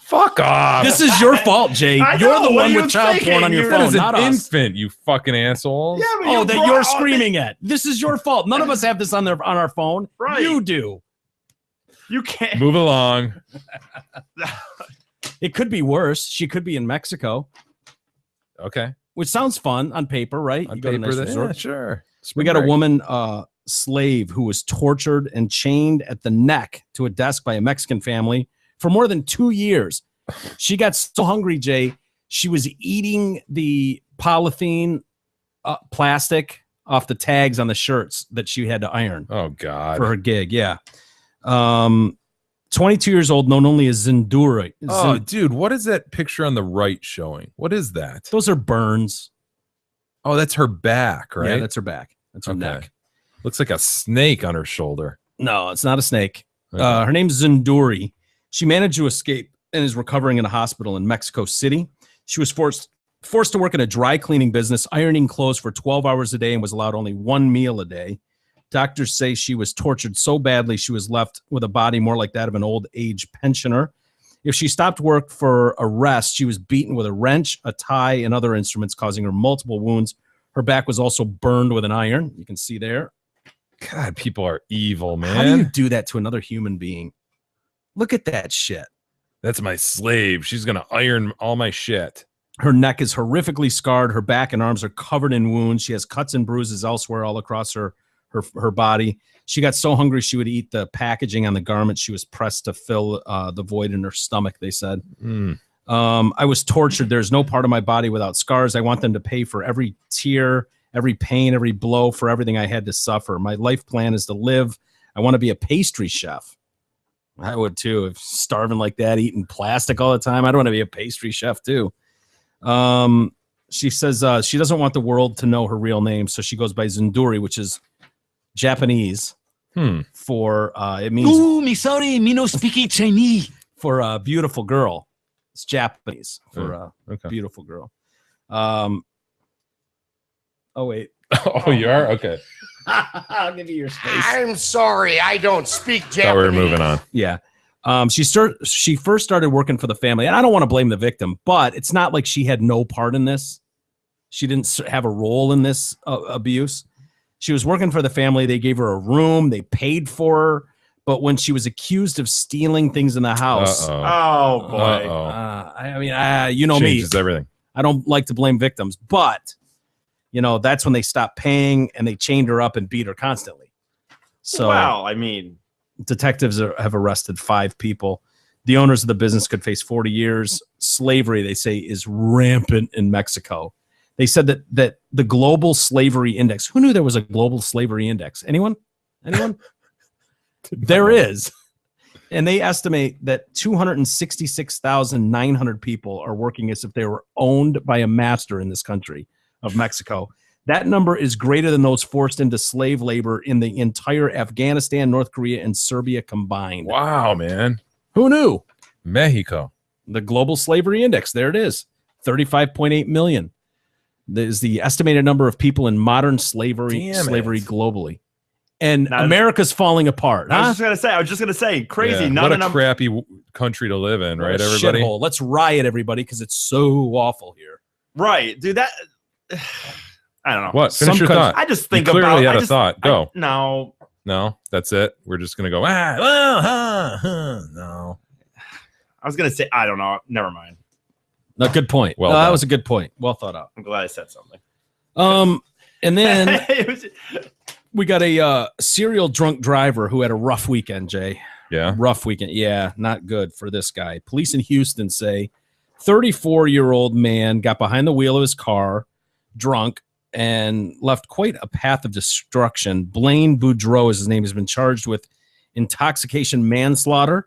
Fuck off.
This is your fault, Jay.
I
You're
know,
the
what
one
are
with
you
child porn
thinking?
on your
You're-
That
phone,
is an
not us.
infant, you fucking assholes.
Yeah, but
Oh,
you
that
brought
you're
all
screaming at. This is your fault. None of us have this on our phone.
Right.
You do.
You can't.
Move along.
It could be worse. She could be in Mexico,
Okay.
which sounds fun on paper, right?
On
You go to a
paper,
nice resort.
yeah, sure.
We got a woman slave who was tortured and chained at the neck to a desk by a Mexican family for more than 2 years. She got so hungry, Jay, she was eating the polythene plastic off the tags on the shirts that she had to iron
Oh God.
for her gig. Yeah. 22 years old, known only as Zinduri.
Oh, dude, what is that picture on the right showing? What is that?
Those are burns.
Oh, that's her back, right?
Yeah, that's her back. That's her
Okay.
neck.
Looks like a snake on her shoulder.
No, it's not a snake.
Okay.
Her name's Zinduri. She managed to escape and is recovering in a hospital in Mexico City. She was forced to work in a dry cleaning business, ironing clothes for 12 hours a day, and was allowed only 1 meal a day. Doctors say she was tortured so badly she was left with a body more like that of an old age pensioner. If she stopped work for a rest, she was beaten with a wrench, a tie, and other instruments, causing her multiple wounds. Her back was also burned with an iron. You can see there.
God, people are evil,
How do you
man.
do that to another human being? Look at that shit.
That's my slave. She's gonna iron all my shit.
Her neck is horrifically scarred. Her back and arms are covered in wounds. She has cuts and bruises elsewhere all across her body. She got so hungry she would eat the packaging on the garment. She was pressed to fill the void in her stomach, they said. I was tortured. There's no part of my body without scars. I want them to pay for every tear, every pain, every blow, for everything I had to suffer. My life plan is to live. I want to be a pastry chef. I would too. If starving like that, eating plastic all the time, I'd want to be a pastry chef too. She says she doesn't want the world to know her real name, so she goes by Zinduri, which is Japanese for it means
me sorry, me no speaking Chinese.
for a beautiful girl. It's Japanese for a
Okay.
beautiful girl. Oh wait,
Oh, you are? Okay.
I'll give you your space.
I'm sorry, I don't speak Japanese.
Thought we were moving on.
Yeah. She first started working for the family, and I don't want to blame the victim, but it's not like she had no part in this. She didn't have a role in this abuse. She was working for the family. They gave her a room. They paid for her. But when she was accused of stealing things in the house,
Oh boy.
Uh-oh.
you know me.
Changes everything.
I don't like to blame victims, but that's when they stopped paying and they chained her up and beat her constantly. So
Wow, I mean,
detectives have arrested 5 people. The owners of the business could face 40 years. Slavery, they say, is rampant in Mexico. They said that the global slavery index. Who knew there was a global slavery index? Anyone? There is. And they estimate that 266,900 people are working as if they were owned by a master in this country of Mexico. That number is greater than those forced into slave labor in the entire Afghanistan, North Korea, and Serbia combined.
Wow, man.
Who knew?
Mexico.
The global slavery index, there it is, 35.8 million. That is the estimated number of people in modern slavery
Damn it.
globally. and
Not-
America's falling apart.
I
Huh?
was just gonna say, crazy.
Yeah,
None
what
of
a
them.
crappy country to live in, right?
What a
Everybody.
shithole. Let's riot, everybody, because it's so awful here.
Right, dude. That I don't know.
What? Finish your thought.
I just
You
think
clearly
about.
had
I
a
just,
thought. Go.
No,
No, that's it. We're just gonna go. No.
No.
I was gonna say I don't know. Never mind.
No, good point.
Well
No, that
done.
was a good point. Well thought out.
I'm glad I said something.
And then
It was-
we got a serial drunk driver who had a rough weekend, Jay.
Yeah.
Rough weekend. Yeah, not good for this guy. Police in Houston say 34-year-old man got behind the wheel of his car, drunk, and left quite a path of destruction. Blaine Boudreaux, as his name, has been charged with intoxication manslaughter,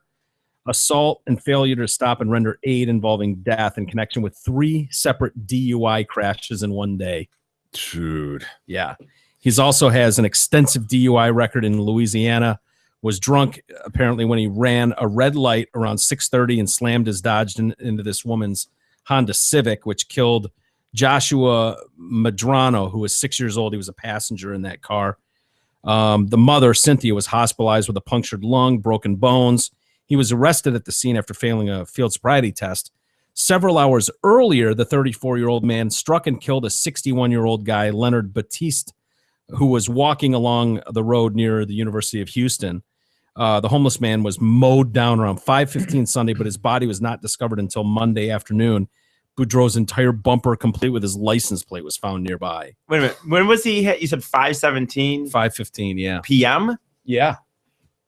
assault, and failure to stop and render aid involving death in connection with 3 separate DUI crashes in one day.
Dude.
Yeah. He's also has an extensive DUI record in Louisiana, was drunk apparently when he ran a red light around 6:30 and slammed his Dodge into this woman's Honda Civic, which killed Joshua Madrano, who was 6 years old. He was a passenger in that car. The mother, Cynthia, was hospitalized with a punctured lung, broken bones. He was arrested at the scene after failing a field sobriety test. Several hours earlier, the 34-year-old man struck and killed a 61-year-old guy, Leonard Batiste, who was walking along the road near the University of Houston. The homeless man was mowed down around 5:15 Sunday, but his body was not discovered until Monday afternoon. Boudreaux's entire bumper, complete with his license plate, was found nearby.
Wait a minute. When was he hit? You said 5:17
5:15, yeah.
p.m.
Yeah.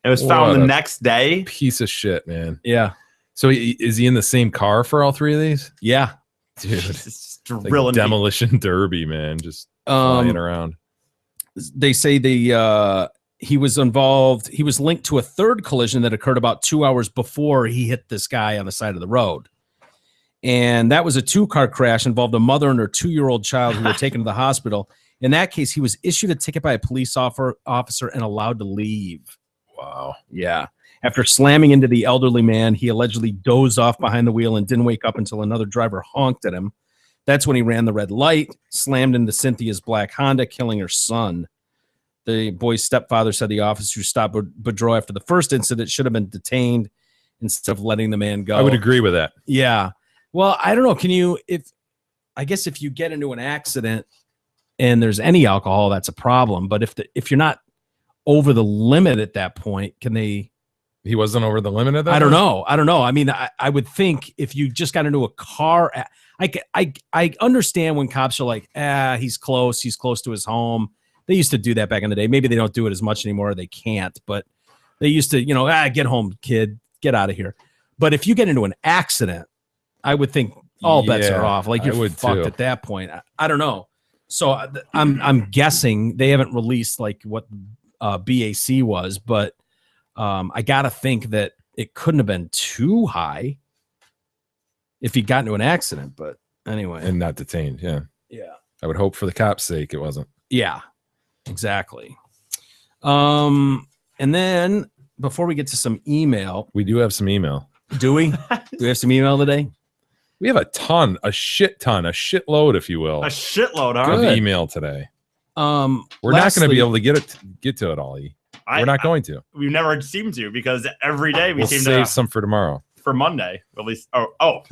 It was
What
found the
a
next day.
Piece of shit, man.
Yeah.
So is he in the same car for all 3 of these?
Yeah.
Dude.
It's just
Like
drilling me.
demolition derby, man. Just flying around.
They say he was involved. He was linked to a third collision that occurred about 2 hours before he hit this guy on the side of the road. And that was a 2-car crash, involved a mother and her 2-year-old child who were taken to the hospital. In that case, he was issued a ticket by a police officer and allowed to leave.
Wow.
Yeah. After slamming into the elderly man, he allegedly dozed off behind the wheel and didn't wake up until another driver honked at him. That's when he ran the red light, slammed into Cynthia's black Honda, killing her son. The boy's stepfather said the officer who stopped Boudreaux after the first incident should have been detained instead of letting the man go.
I would agree with that.
Yeah. Well, I don't know. I guess if you get into an accident and there's any alcohol, that's a problem. But if you're not over the limit at that point, can they?
He wasn't over the limit of that?
I don't know. I mean, I would think if you just got into a car, I understand when cops are like, he's close to his home. They used to do that back in the day. Maybe they don't do it as much anymore. They can't, but they used to, get home, kid, get out of here. But if you get into an accident, I would think all bets are off. Like
I
you're
would
fucked
too.
at that point. I don't know. So I'm guessing they haven't released like what BAC was, but I gotta think that it couldn't have been too high if he got into an accident. But anyway,
And not detained. Yeah.
yeah,
I would hope for the cops' sake it wasn't.
yeah, exactly. And then before we get to some email,
We do have some email.
do we have some email today?
We have a shitload, if you will,
A shitload,
of
huh?
Good.
email today.
We're
We're not going to be able to get to it all. We're not going to.
We never seem to because every day we
We'll
seem
save
to
some for tomorrow.
for Monday at least. Oh,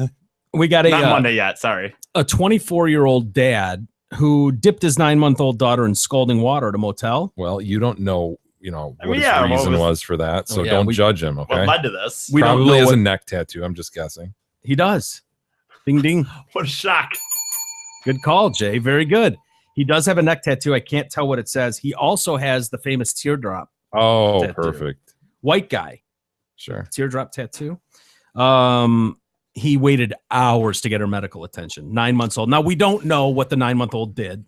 We got
not Monday yet. Sorry.
a 24-year-old dad who dipped his 9-month-old daughter in scalding water at a motel.
Well, you don't know,
I
what
mean,
his
yeah, what
reason
was-
was for that. So
yeah,
don't
we-
judge him. Okay.
What led to this?
We don't
Probably
know
is a
what
neck tattoo. I'm just guessing.
he does. Ding ding.
What a shock!
Good call, Jay. Very good. He does have a neck tattoo. I can't tell what it says. He also has the famous teardrop.
Oh,
Tattoo.
perfect.
White guy.
Sure.
Teardrop tattoo. He waited hours to get her medical attention. 9 months old. Now we don't know what the 9-month-old did,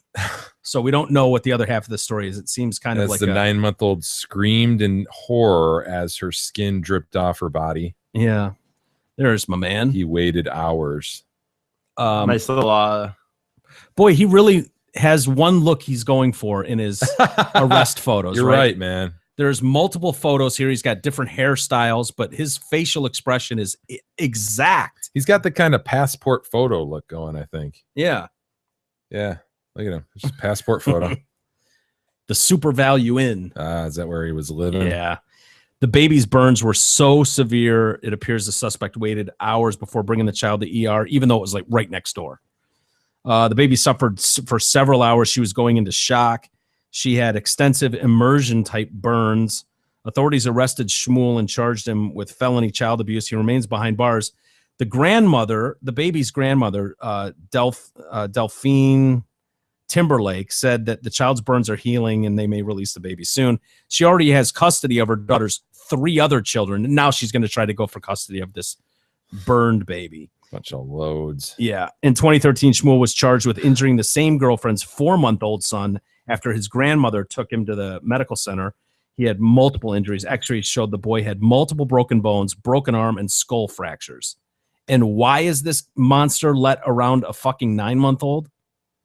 so we don't know what the other half of the story is. It seems kind of
As
like
the 9-month-old screamed in horror as her skin dripped off her body.
yeah. There's my man.
He waited hours.
Nice little.
Boy, he really has one look he's going for in his arrest photos.
You're right, man.
There's multiple photos here. He's got different hairstyles, but his facial expression is exact.
He's got the kind of passport photo look going, I think.
Yeah.
Yeah. Look at him. It's just a passport photo.
the Super Value Inn.
Is that where he was living?
Yeah. The baby's burns were so severe, it appears the suspect waited hours before bringing the child to ER, even though it was like right next door. The baby suffered for several hours. She was going into shock. She had extensive immersion type burns. Authorities arrested Shmuel and charged him with felony child abuse. He remains behind bars. The grandmother, the baby's grandmother, Delphine Timberlake, said that the child's burns are healing and they may release the baby soon. She already has custody of her daughter's 3 other children. And now she's going to try to go for custody of this burned baby.
Bunch of loads.
Yeah. In 2013, Shmuel was charged with injuring the same girlfriend's 4-month-old son after his grandmother took him to the medical center. He had multiple injuries. X-rays showed the boy had multiple broken bones, broken arm, and skull fractures. And why is this monster let around a fucking 9-month-old?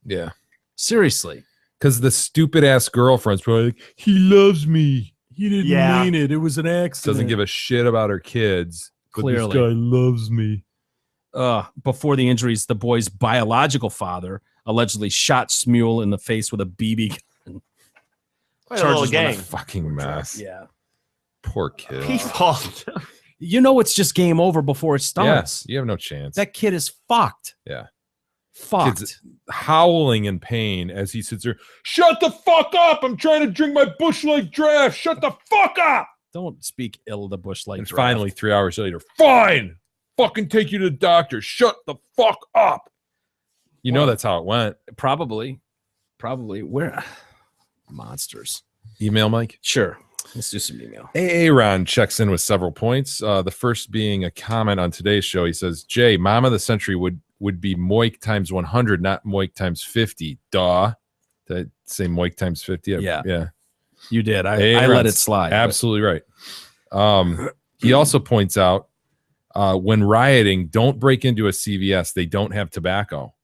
Yeah.
Seriously.
Because the stupid ass girlfriend's probably like, he loves me.
He didn't mean it. It was an accident.
Doesn't give a shit about her kids. But
Clearly.
this guy loves me.
Before the injuries, the boy's biological father allegedly shot Shmuel in the face with a BB gun.
Quite a little
What a
gang.
fucking mess.
Yeah.
Poor kid.
People.
You know it's just game over before it starts.
Yes, you have no chance.
That kid is fucked.
Yeah.
Fucked.
Kid's howling in pain as he sits there. Shut the fuck up! I'm trying to drink my Busch Light draft. Shut the fuck up!
Don't speak ill of the Busch Light
And
draft.
finally, 3 hours later, fine. Fucking take you to the doctor. Shut the fuck up. You know that's how it went.
Probably. Where? Monsters.
Email, Mike?
Sure. Let's do some email.
Aaron checks in with several points. The first being a comment on today's show. He says, Jay, Mom of the Century would be Moik times 100, not Moik times 50. Duh. Did I say Moik times 50?
Yeah. You did. I
Aaron's
let it slide.
Absolutely right. He also points out, when rioting, don't break into a CVS. They don't have tobacco.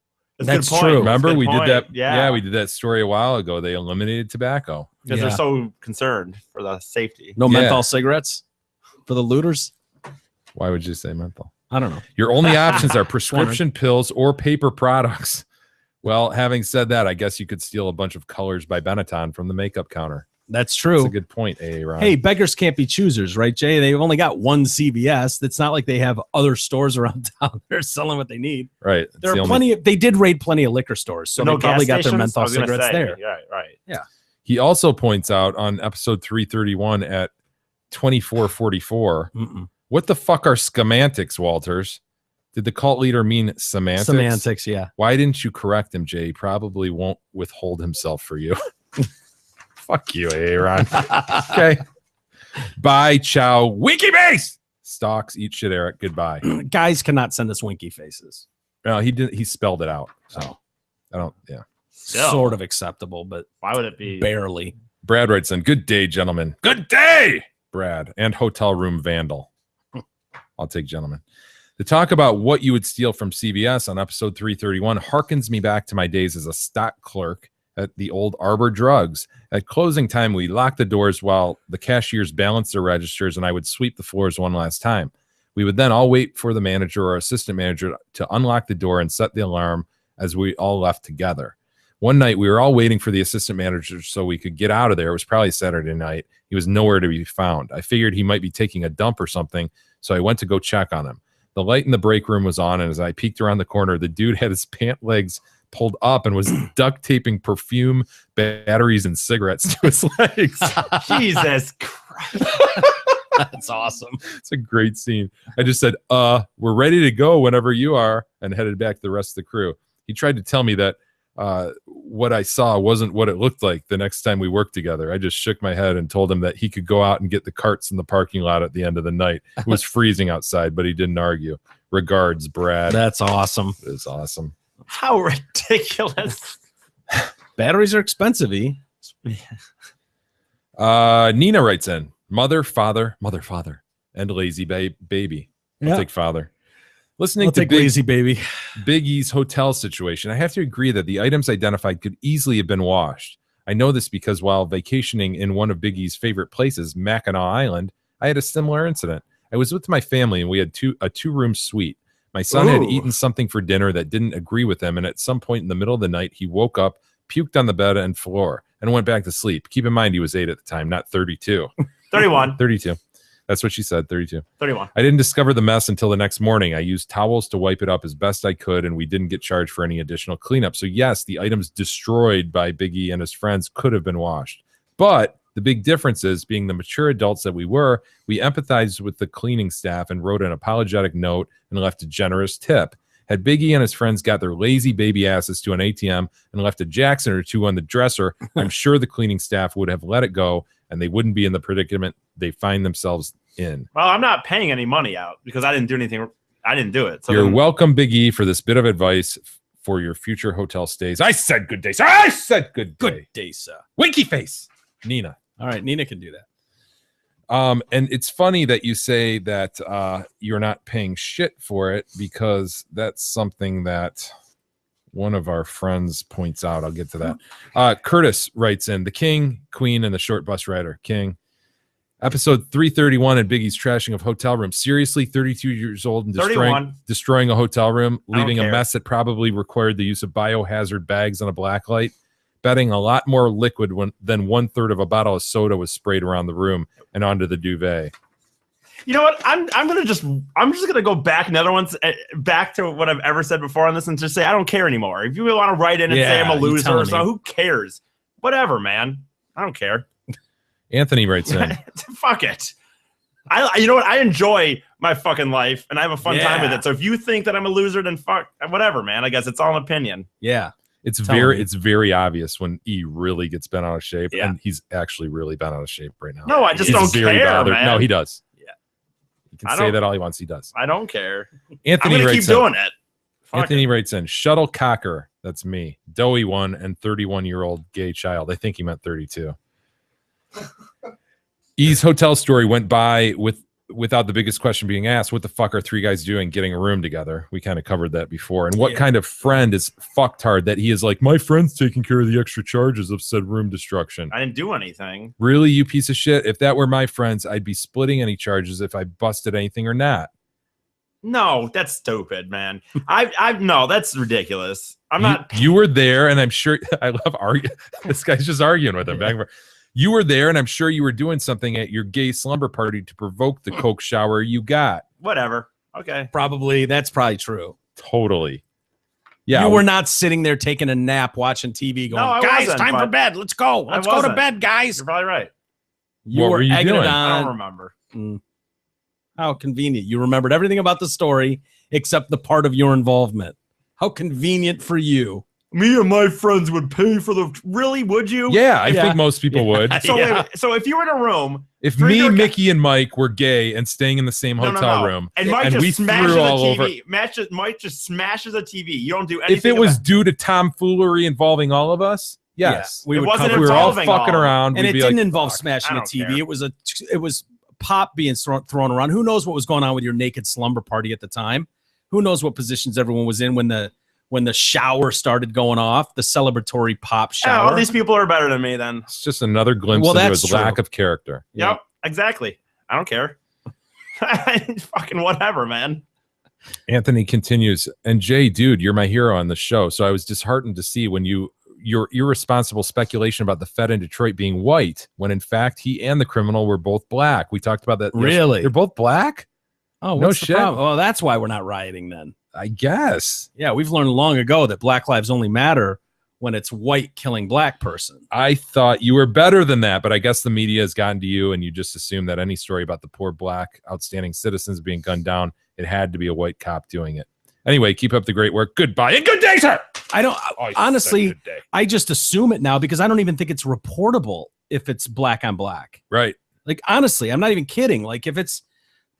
That's
a good point.
true.
Remember,
Good
we
point.
did that.
Yeah,
we did that story a while ago. They eliminated tobacco.
because they're so concerned for the safety.
No
Yeah.
menthol cigarettes for the looters?
Why would you say menthol?
I don't know.
Your only options are prescription pills or paper products. Well, having said that, I guess you could steal a bunch of Colors by Benetton from the makeup counter.
That's
That's
true.
a good point, Ron.
Hey, beggars can't be choosers, right, Jay? They've only got one CVS. It's not like they have other stores around town. They're selling what they need.
right. It's
There
the
are
only-
plenty of, they did raid plenty of liquor stores, so
No
they probably
gas
got their
stations? I
menthol
was gonna
cigarettes
say,
there.
Right.
He also points out on episode 331 at 2444,
Mm-mm.
what the fuck are schematics, Walters? Did the cult leader mean semantics?
Semantics, yeah.
Why didn't you correct him, Jay? He probably won't withhold himself for you. Fuck you, Aaron. Okay. Bye, ciao. Winky base. Stocks, eat shit, Eric. Goodbye.
Guys cannot send us winky faces.
No, he did. He spelled it out. So
Oh.
I don't. Yeah.
Still.
Sort of acceptable, but
Why would it be?
barely.
Brad writes in. Good day, gentlemen. Good day, Brad, and hotel room vandal. I'll take gentlemen. To talk about what you would steal from CVS on episode 331 harkens me back to my days as a stock clerk at the old Arbor Drugs. At closing time, we locked the doors while the cashiers balanced their registers, and I would sweep the floors one last time. We would then all wait for the manager or assistant manager to unlock the door and set the alarm as we all left together. One night, we were all waiting for the assistant manager so we could get out of there. It was probably Saturday night. He was nowhere to be found. I figured he might be taking a dump or something, so I went to go check on him. The light in the break room was on, and as I peeked around the corner, the dude had his pant legs pulled up and was duct taping perfume, batteries, and cigarettes to his legs.
Jesus Christ.
That's awesome.
It's a great scene. I just said, we're ready to go whenever you are, and headed back to the rest of the crew. He tried to tell me that what I saw wasn't what it looked like the next time we worked together. I just shook my head and told him that he could go out and get the carts in the parking lot at the end of the night. It was freezing outside, but he didn't argue. Regards, Brad.
That's awesome.
It is awesome.
How ridiculous.
Batteries are expensive, E.
Nina writes in, mother, father, and lazy baby. I'll
Yeah.
take father. Listening
I'll
to
take lazy baby.
Big E's hotel situation, I have to agree that the items identified could easily have been washed. I know this because while vacationing in one of Big E's favorite places, Mackinac Island, I had a similar incident. I was with my family and we had a two-room suite. My son had
Ooh.
eaten something for dinner that didn't agree with him, and at some point in the middle of the night, he woke up, puked on the bed and floor. and went back to sleep. Keep in mind he was 8 at the time, not 32.
31.
32. That's what she said, 32.
31.
I didn't discover the mess until the next morning. I used towels to wipe it up as best I could, and we didn't get charged for any additional cleanup. So yes, the items destroyed by Big E and his friends could have been washed. But the big difference is, being the mature adults that we were, we empathized with the cleaning staff and wrote an apologetic note and left a generous tip. Had Big E and his friends got their lazy baby asses to an ATM and left a Jackson or two on the dresser, I'm sure the cleaning staff would have let it go, and they wouldn't be in the predicament they find themselves in.
Well, I'm not paying any money out because I didn't do anything. I didn't do it. So
You're welcome, Big E, for this bit of advice for your future hotel stays. I said good day, sir. I said good day.
Good day, sir.
Winky face. Nina.
All right, Nina can do that.
And it's funny that you say that you're not paying shit for it, because that's something that one of our friends points out. I'll get to that. Curtis writes in, the King, Queen, and the Short Bus Rider. King. Episode 331 and Biggie's trashing of hotel room. Seriously, 32 years old and destroying a hotel room, leaving a mess that probably required the use of biohazard bags on a blacklight. Betting a lot more liquid than 1/3 of a bottle of soda was sprayed around the room and onto the duvet.
You know what? I'm just gonna go back another one, back to what I've ever said before on this, and just say I don't care anymore. If you want to write in and say I'm a loser or so, who cares? Whatever, man. I don't care.
Anthony writes in.
Fuck it. You know what? I enjoy my fucking life and I have a fun time with it. So if you think that I'm a loser, then fuck whatever, man. I guess it's all an opinion.
Yeah.
It's very obvious when E really gets bent out of shape, and he's actually really bent out of shape right now.
No, I just don't care, man.
No, he does.
Yeah.
You can say that all he wants. He does.
I don't care.
Anthony
I'm gonna
writes
keep doing it.
Anthony writes in, Shuttlecocker, that's me, doughy one, and 31-year-old gay child. I think he meant 32. E's hotel story went by without the biggest question being asked. What the fuck are three guys doing getting a room together? We kind of covered that before. And what kind of friend is fucktard that he is like, my friend's taking care of the extra charges of said room destruction?
I didn't do anything.
Really, you piece of shit? If that were my friends, I'd be splitting any charges if I busted anything or not.
No, that's stupid, man. No, that's ridiculous.
You were there, and I'm sure I love arguing. This guy's just arguing with him back and forth. You were there, and I'm sure you were doing something at your gay slumber party to provoke the coke shower you got.
Whatever. Okay.
That's probably true.
Totally. Yeah.
You were not sitting there taking a nap, watching TV, going, guys, time for bed. Let's go. Let's go to bed, guys.
You're probably right.
What were you doing?
I don't remember.
How convenient. You remembered everything about the story except the part of your involvement. How convenient for you.
Me and my friends would pay for the... Really? Would you?
Yeah, I think most people would.
So if you were in a room...
If me, Mickey, and Mike were gay and staying in the same hotel room...
And Mike just smashes a TV... Mike just smashes a TV. You don't do anything.
If it was due to tomfoolery involving all of us, yes.
We
were all fucking around.
And it didn't involve smashing a TV. It was pop being thrown around. Who knows what was going on with your naked slumber party at the time? Who knows what positions everyone was in when the shower started going off, the celebratory pop shower.
All these people are better than me then.
It's just another glimpse into his lack of character.
Yep, exactly. I don't care. Fucking whatever, man.
Anthony continues, and Jay, dude, you're my hero on the show. So I was disheartened to see when your irresponsible speculation about the Fed in Detroit being white, when in fact he and the criminal were both black. We talked about that.
Really?
They're both black?
Oh, no shit. Oh, that's why we're not rioting then.
I guess.
Yeah, we've learned long ago that black lives only matter when it's white killing black person.
I thought you were better than that, but I guess the media has gotten to you and you just assume that any story about the poor black outstanding citizens being gunned down, it had to be a white cop doing it. Anyway, keep up the great work. Goodbye and good day, sir.
I don't honestly, I just assume it now because I don't even think it's reportable if it's black on black.
Right.
Like, honestly, I'm not even kidding. Like, if it's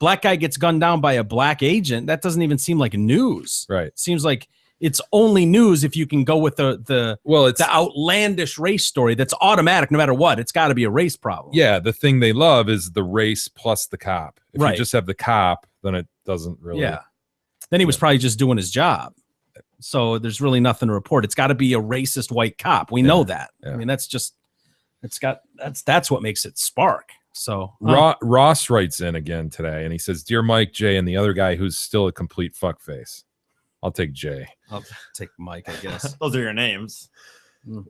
black guy gets gunned down by a black agent, that doesn't even seem like news.
Right.
It seems like it's only news if you can go with the outlandish race story that's automatic no matter what. It's got to be a race problem.
Yeah, the thing they love is the race plus the cop. If
right.
you just have the cop, then it doesn't really.
Yeah. Then he was probably just doing his job. So there's really nothing to report. It's got to be a racist white cop. We know that. Yeah. I mean, that's what makes it spark. So
Ross writes in again today, and he says, "Dear Mike, Jay, and the other guy who's still a complete fuckface." I'll take Jay.
I'll take Mike, I guess.
Those are your names.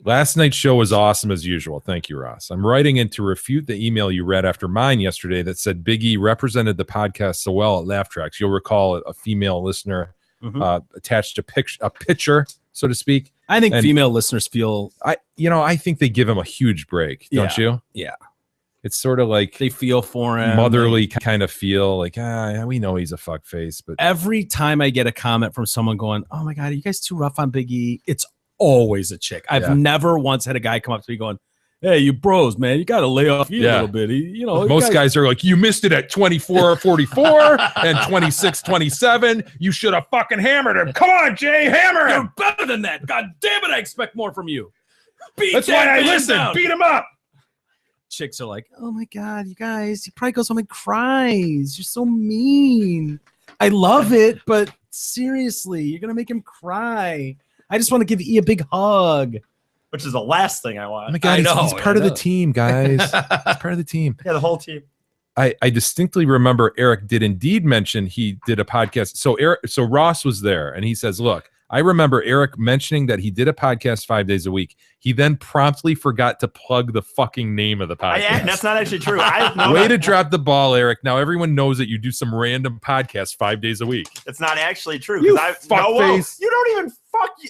Last night's show was awesome as usual. Thank you, Ross. I'm writing in to refute the email you read after mine yesterday that said Big E represented the podcast so well at Laugh Tracks. You'll recall a female listener attached a picture, so to speak.
I think female listeners feel
I think they give him a huge break, don't you?
Yeah.
It's sort of like
they feel for him,
motherly kind of feel like, we know he's a fuckface. But
every time I get a comment from someone going, "Oh my God, are you guys too rough on Big E?" It's always a chick. I've never once had a guy come up to me going, "Hey, you bros, man, you got to lay off a little bit."
Most guys are like, "You missed it at 24-44 and 26-27. You should have fucking hammered him. Come on, Jay, hammer him.
You're better than that. God damn it, I expect more from you.
That's why I listen.
Down.
Beat him up."
Chicks are like, "Oh my God, you guys, he probably goes home and cries. You're so mean. I love it, but seriously, you're gonna make him cry. I just want to give E a big hug."
Which is the last thing I want.
Oh my God, he's part of the team, guys. He's part of the team.
Yeah, the whole team.
I distinctly remember Eric did indeed mention he did a podcast. So Ross was there, and he says, "Look, I remember Eric mentioning that he did a podcast 5 days a week. He then promptly forgot to plug the fucking name of the podcast."
That's not actually true.
Way to drop the ball, Eric. Now everyone knows that you do some random podcast 5 days a week.
It's not actually true.
You
fuckface. You don't even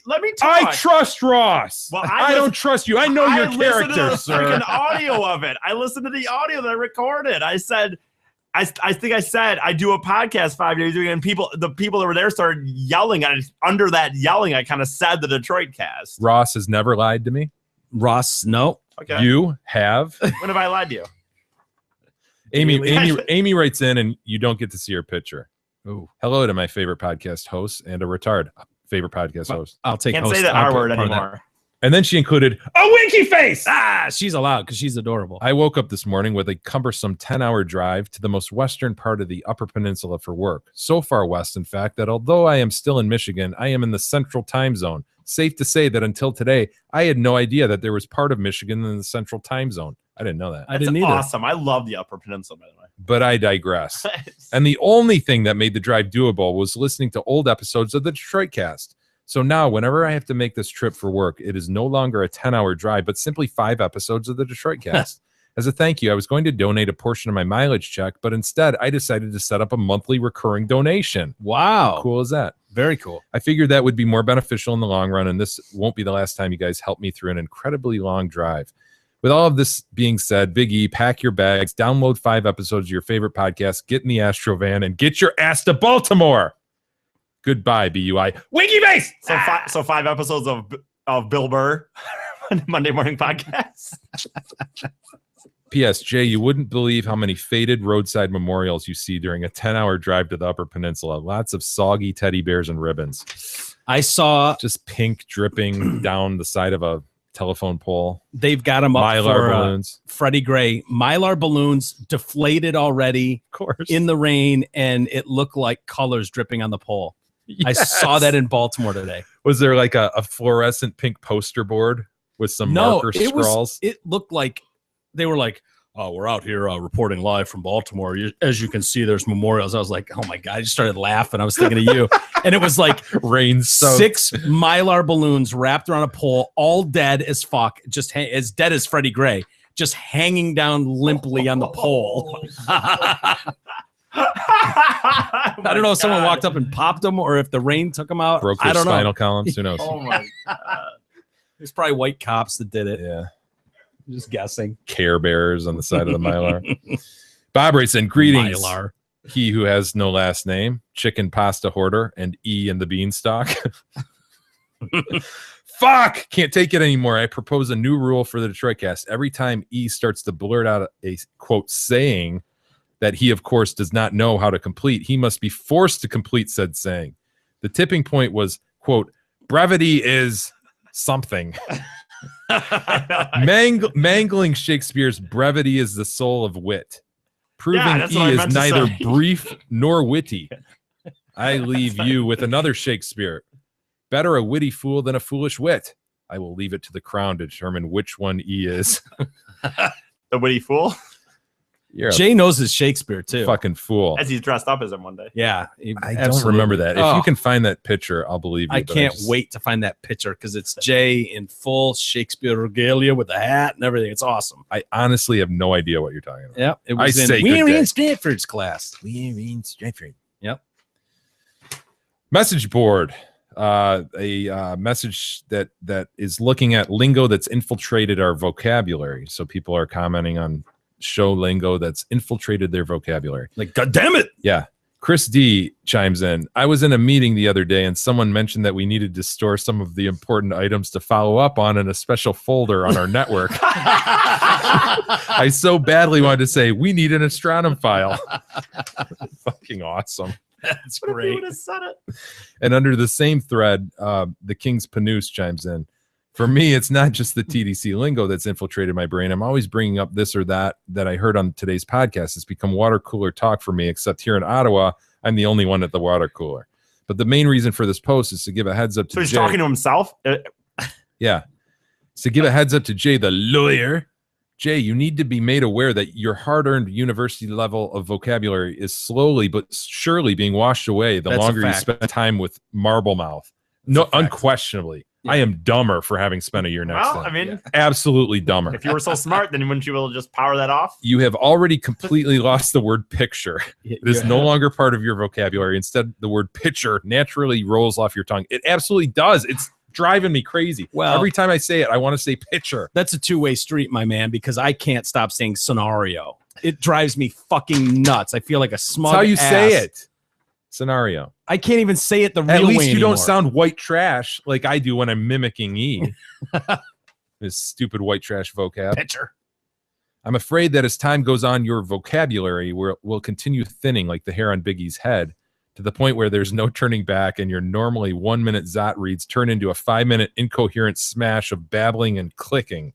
let me talk.
I trust Ross.
Well,
I don't trust you. I know your character, sir.
Freaking audio of it. I listened to the audio that I recorded. I said, I think I said I do a podcast 5 days a week, and the people that were there started yelling. And under that yelling, I kind of said the Detroit cast.
Ross has never lied to me.
Ross, no.
Okay.
You have.
When have I lied to you?
Amy writes in, and you don't get to see her picture.
Ooh.
Hello to my favorite podcast host and a retard favorite podcast host.
I'll take.
Can't say the R word anymore.
And then she included a winky face.
She's allowed because she's adorable.
I woke up this morning with a cumbersome 10-hour drive to the most western part of the Upper Peninsula for work. So far west, in fact, that although I am still in Michigan, I am in the central time zone. Safe to say that until today, I had no idea that there was part of Michigan in the central time zone. I didn't know that.
I didn't either.
Awesome. I love the Upper Peninsula, by the way.
But I digress. And the only thing that made the drive doable was listening to old episodes of the Detroit Cast. So now, whenever I have to make this trip for work, it is no longer a 10-hour drive, but simply 5 episodes of the Detroit Cast. As a thank you, I was going to donate a portion of my mileage check, but instead, I decided to set up a monthly recurring donation.
Wow.
How cool is that?
Very cool.
I figured that would be more beneficial in the long run, and this won't be the last time you guys help me through an incredibly long drive. With all of this being said, Big E, pack your bags, download 5 episodes of your favorite podcast, get in the Astro van, and get your ass to Baltimore. Goodbye, BUI. Winky face!
So 5 episodes of Bill Burr Monday Morning Podcast.
P.S. Jay, you wouldn't believe how many faded roadside memorials you see during a 10-hour drive to the Upper Peninsula. Lots of soggy teddy bears and ribbons.
I saw
just pink dripping down the side of a telephone pole.
They've got them up
Mylar balloons.
Freddie Gray. Mylar balloons deflated already,
of course,
in the rain, and it looked like colors dripping on the pole. Yes. I saw that in Baltimore today.
Was there like a fluorescent pink poster board with some marker scrawls?
It looked like they were like, "Oh, we're out here reporting live from Baltimore. As you can see, there's memorials." I was like, "Oh my God." I just started laughing. I was thinking of you. And it was like
rain soaked.
6 Mylar balloons wrapped around a pole, all dead as fuck, just as dead as Freddie Gray, just hanging down limply on the pole. I don't know if someone walked up and popped them or if the rain took them out.
Broke their spinal columns. Who knows?
Oh my God.
There's probably white cops that did it.
Yeah.
I'm just guessing.
Care Bears on the side of the Mylar. Bob writes in, greetings.
Mylar.
He who has no last name, chicken pasta hoarder, and E in the beanstalk. Fuck! Can't take it anymore. I propose a new rule for the Detroit Cast. Every time E starts to blurt out a quote saying that he, of course, does not know how to complete, he must be forced to complete said saying. The tipping point was, quote, brevity is something. Mangling Shakespeare's brevity is the soul of wit. Proving E is neither brief nor witty. I leave you with another Shakespeare. Better a witty fool than a foolish wit. I will leave it to the crown to determine which one E is.
The witty fool?
You're
Jay knows his Shakespeare
a
too.
fucking fool.
As he's dressed up as him one day.
Yeah,
I don't remember that. If
Oh.
you can find that picture, I'll believe you.
I
but
can't
just-
wait to find that picture because it's Jay in full Shakespeare regalia with a hat and everything. It's awesome.
I honestly have no idea what you're talking about.
Yep. It was
I say good
we're
day.
in Stanford's class.
We're in Stratford.
Yep.
Message board. A message that is looking at lingo that's infiltrated our vocabulary. So people are commenting on show lingo that's infiltrated their vocabulary.
Like, God damn it.
Yeah. Chris D chimes in. I was in a meeting the other day and someone mentioned that we needed to store some of the important items to follow up on in a special folder on our network. I so badly wanted to say, we need an astronom file. Fucking awesome.
That's
What if
great.
you would have said it?
And under the same thread, the King's Panoose chimes in. For me, it's not just the TDC lingo that's infiltrated my brain. I'm always bringing up this or that I heard on today's podcast. It's become water cooler talk for me, except here in Ottawa, I'm the only one at the water cooler. But the main reason for this post is to give a heads up to
So he's
Jay.
talking to himself.
Yeah. It's to give a heads up to Jay, the lawyer. Jay, you need to be made aware that your hard-earned university level of vocabulary is slowly but surely being washed away the
That's a
longer you
fact.
spend time with Marble Mouth. No, unquestionably.
Yeah.
I am dumber for having spent a year next to
Well,
him.
I mean,
Absolutely dumber.
if you were so smart, then wouldn't you be able to just power that off?
You have already completely lost the word picture. It is no longer part of your vocabulary. Instead, the word picture naturally rolls off your tongue. It absolutely does. It's driving me crazy.
Well-
every time I say it, I want to say picture.
That's a two-way street, my man, because I can't stop saying scenario. It drives me fucking nuts. I feel like a smug
That's how you say
ass.
it. Scenario.
I can't even say it the real
At
way
least you
anymore.
don't sound white trash like I do when I'm mimicking E. This stupid white trash vocab.
Picture.
I'm afraid that as time goes on, your vocabulary will continue thinning like the hair on Biggie's head to the point where there's no turning back and your normally 1 minute Zot reads turn into a 5 minute incoherent smash of babbling and clicking.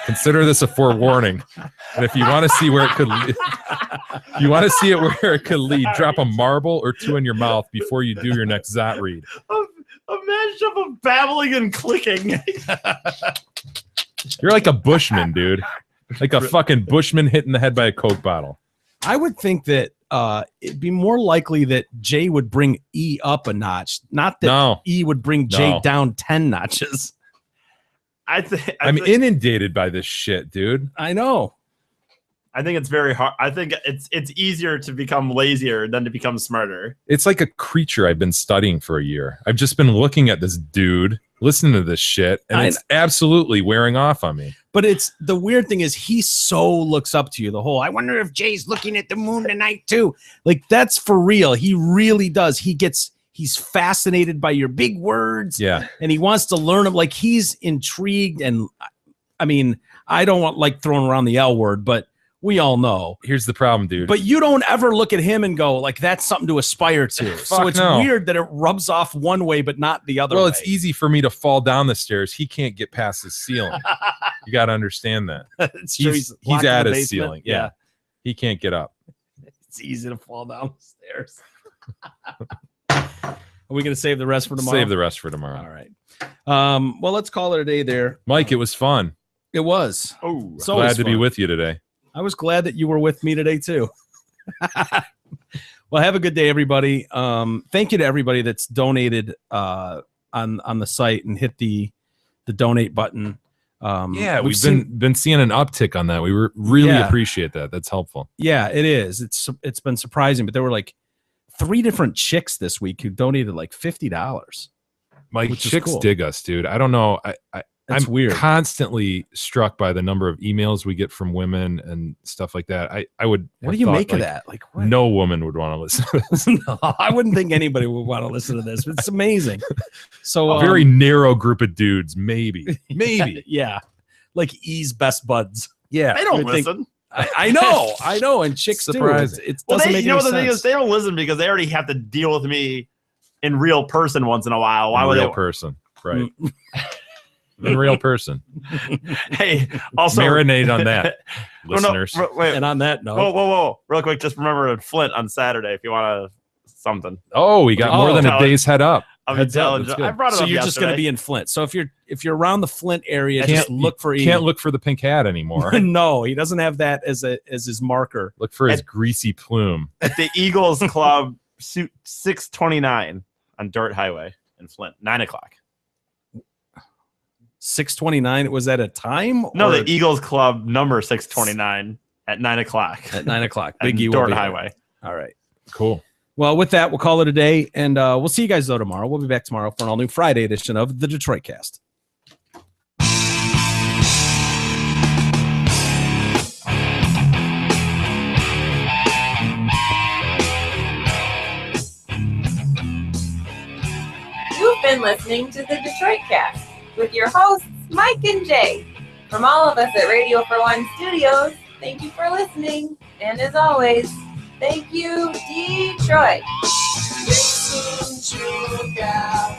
Consider this a forewarning. And if you want to see where it could lead, you want to see it where it could lead, drop a marble or two in your mouth before you do your next Zot read.
A mashup of babbling and clicking.
You're like a Bushman, dude. Like a fucking Bushman hit in the head by a Coke bottle.
I would think that it'd be more likely that Jay would bring E up a notch, not that
No.
E would bring Jay
No.
down 10 notches.
I'm inundated by this shit, dude.
I know.
I think it's very hard. I think it's easier to become lazier than to become smarter.
It's like a creature I've been studying for a year. I've just been looking at this dude, listening to this shit, and it's absolutely wearing off on me.
But it's the weird thing is he so looks up to you. The whole I wonder if Jay's looking at the moon tonight too. Like that's for real. He really does. He's fascinated by your big words.
Yeah.
And he wants to learn them. Like he's intrigued. And I mean, I don't want like throwing around the L word, but we all know.
Here's the problem, dude.
But you don't ever look at him and go like that's something to aspire to. So
Fuck
it's
no.
weird that it rubs off one way but not the other
Well,
way.
it's easy for me to fall down the stairs. He can't get past his ceiling. You got to understand that.
It's true.
He's
locked in
at
the
his
basement.
ceiling. Yeah. He can't get up.
It's easy to fall down the stairs. Are we going to save the rest for tomorrow?
Save the rest for tomorrow.
All right. Well, let's call it a day there.
Mike, it was fun.
It was.
Oh,
So
Glad to be with you today.
I was glad that you were with me today too. Well, have a good day, everybody. Thank you to everybody that's donated on the site and hit the donate button.
Yeah, we've been seeing an uptick on that. We really appreciate that. That's helpful.
Yeah, it is. It's been surprising, but there were like 3 different chicks this week who donated like $50.
Mike,
which is
chicks
cool.
dig us, dude. I don't know.
That's
I'm
weird.
constantly struck by the number of emails we get from women and stuff like that. I would.
What do
have
you
thought,
make of
like,
that? Like, what?
no woman would want to listen to this.
No, I wouldn't think anybody would want to listen to this. It's amazing. So
A very narrow group of dudes, maybe.
yeah, like E's best buds.
Yeah,
they don't
you would think-
listen.
I know, and chicks do.
Surprising.
It
Well,
doesn't
they,
make
you know
any
what the thing
sense.
is, they don't listen because they already have to deal with me in real person once in a while. Why would
real
they?
person, right? In real person.
Hey, also
Marinate on that,
Well, no,
listeners.
wait,
And on that note,
whoa! Real quick, just remember Flint on Saturday if you want to something.
Oh, we got more than a
no.
day's head up.
I'm
Heads up,
intelligent.
that's good.
I brought it
So
up
you're just going to
yesterday.
be in Flint. So if you're around the Flint area,
Can't-
just look for
you
Ian.
can't look for the pink hat anymore.
No, he doesn't have that as his marker.
Look for his greasy plume.
At the Eagles Club, 629 on Dirt Highway in Flint, 9 o'clock.
629. Was that a time?
No,
or
the Eagles Club number 629 at 9 o'clock.
at 9 o'clock.
At
Big E will
Dirt
be there.
Highway.
All right.
Cool.
Well, with that, we'll call it a day, and we'll see you guys though tomorrow. We'll be back tomorrow for an all new Friday edition of the Detroit Cast.
You've been listening to the Detroit Cast with your hosts, Mike and Jay. From all of us at Radio for One Studios, thank you for listening. And as always, thank you, Detroit.
Listen to God.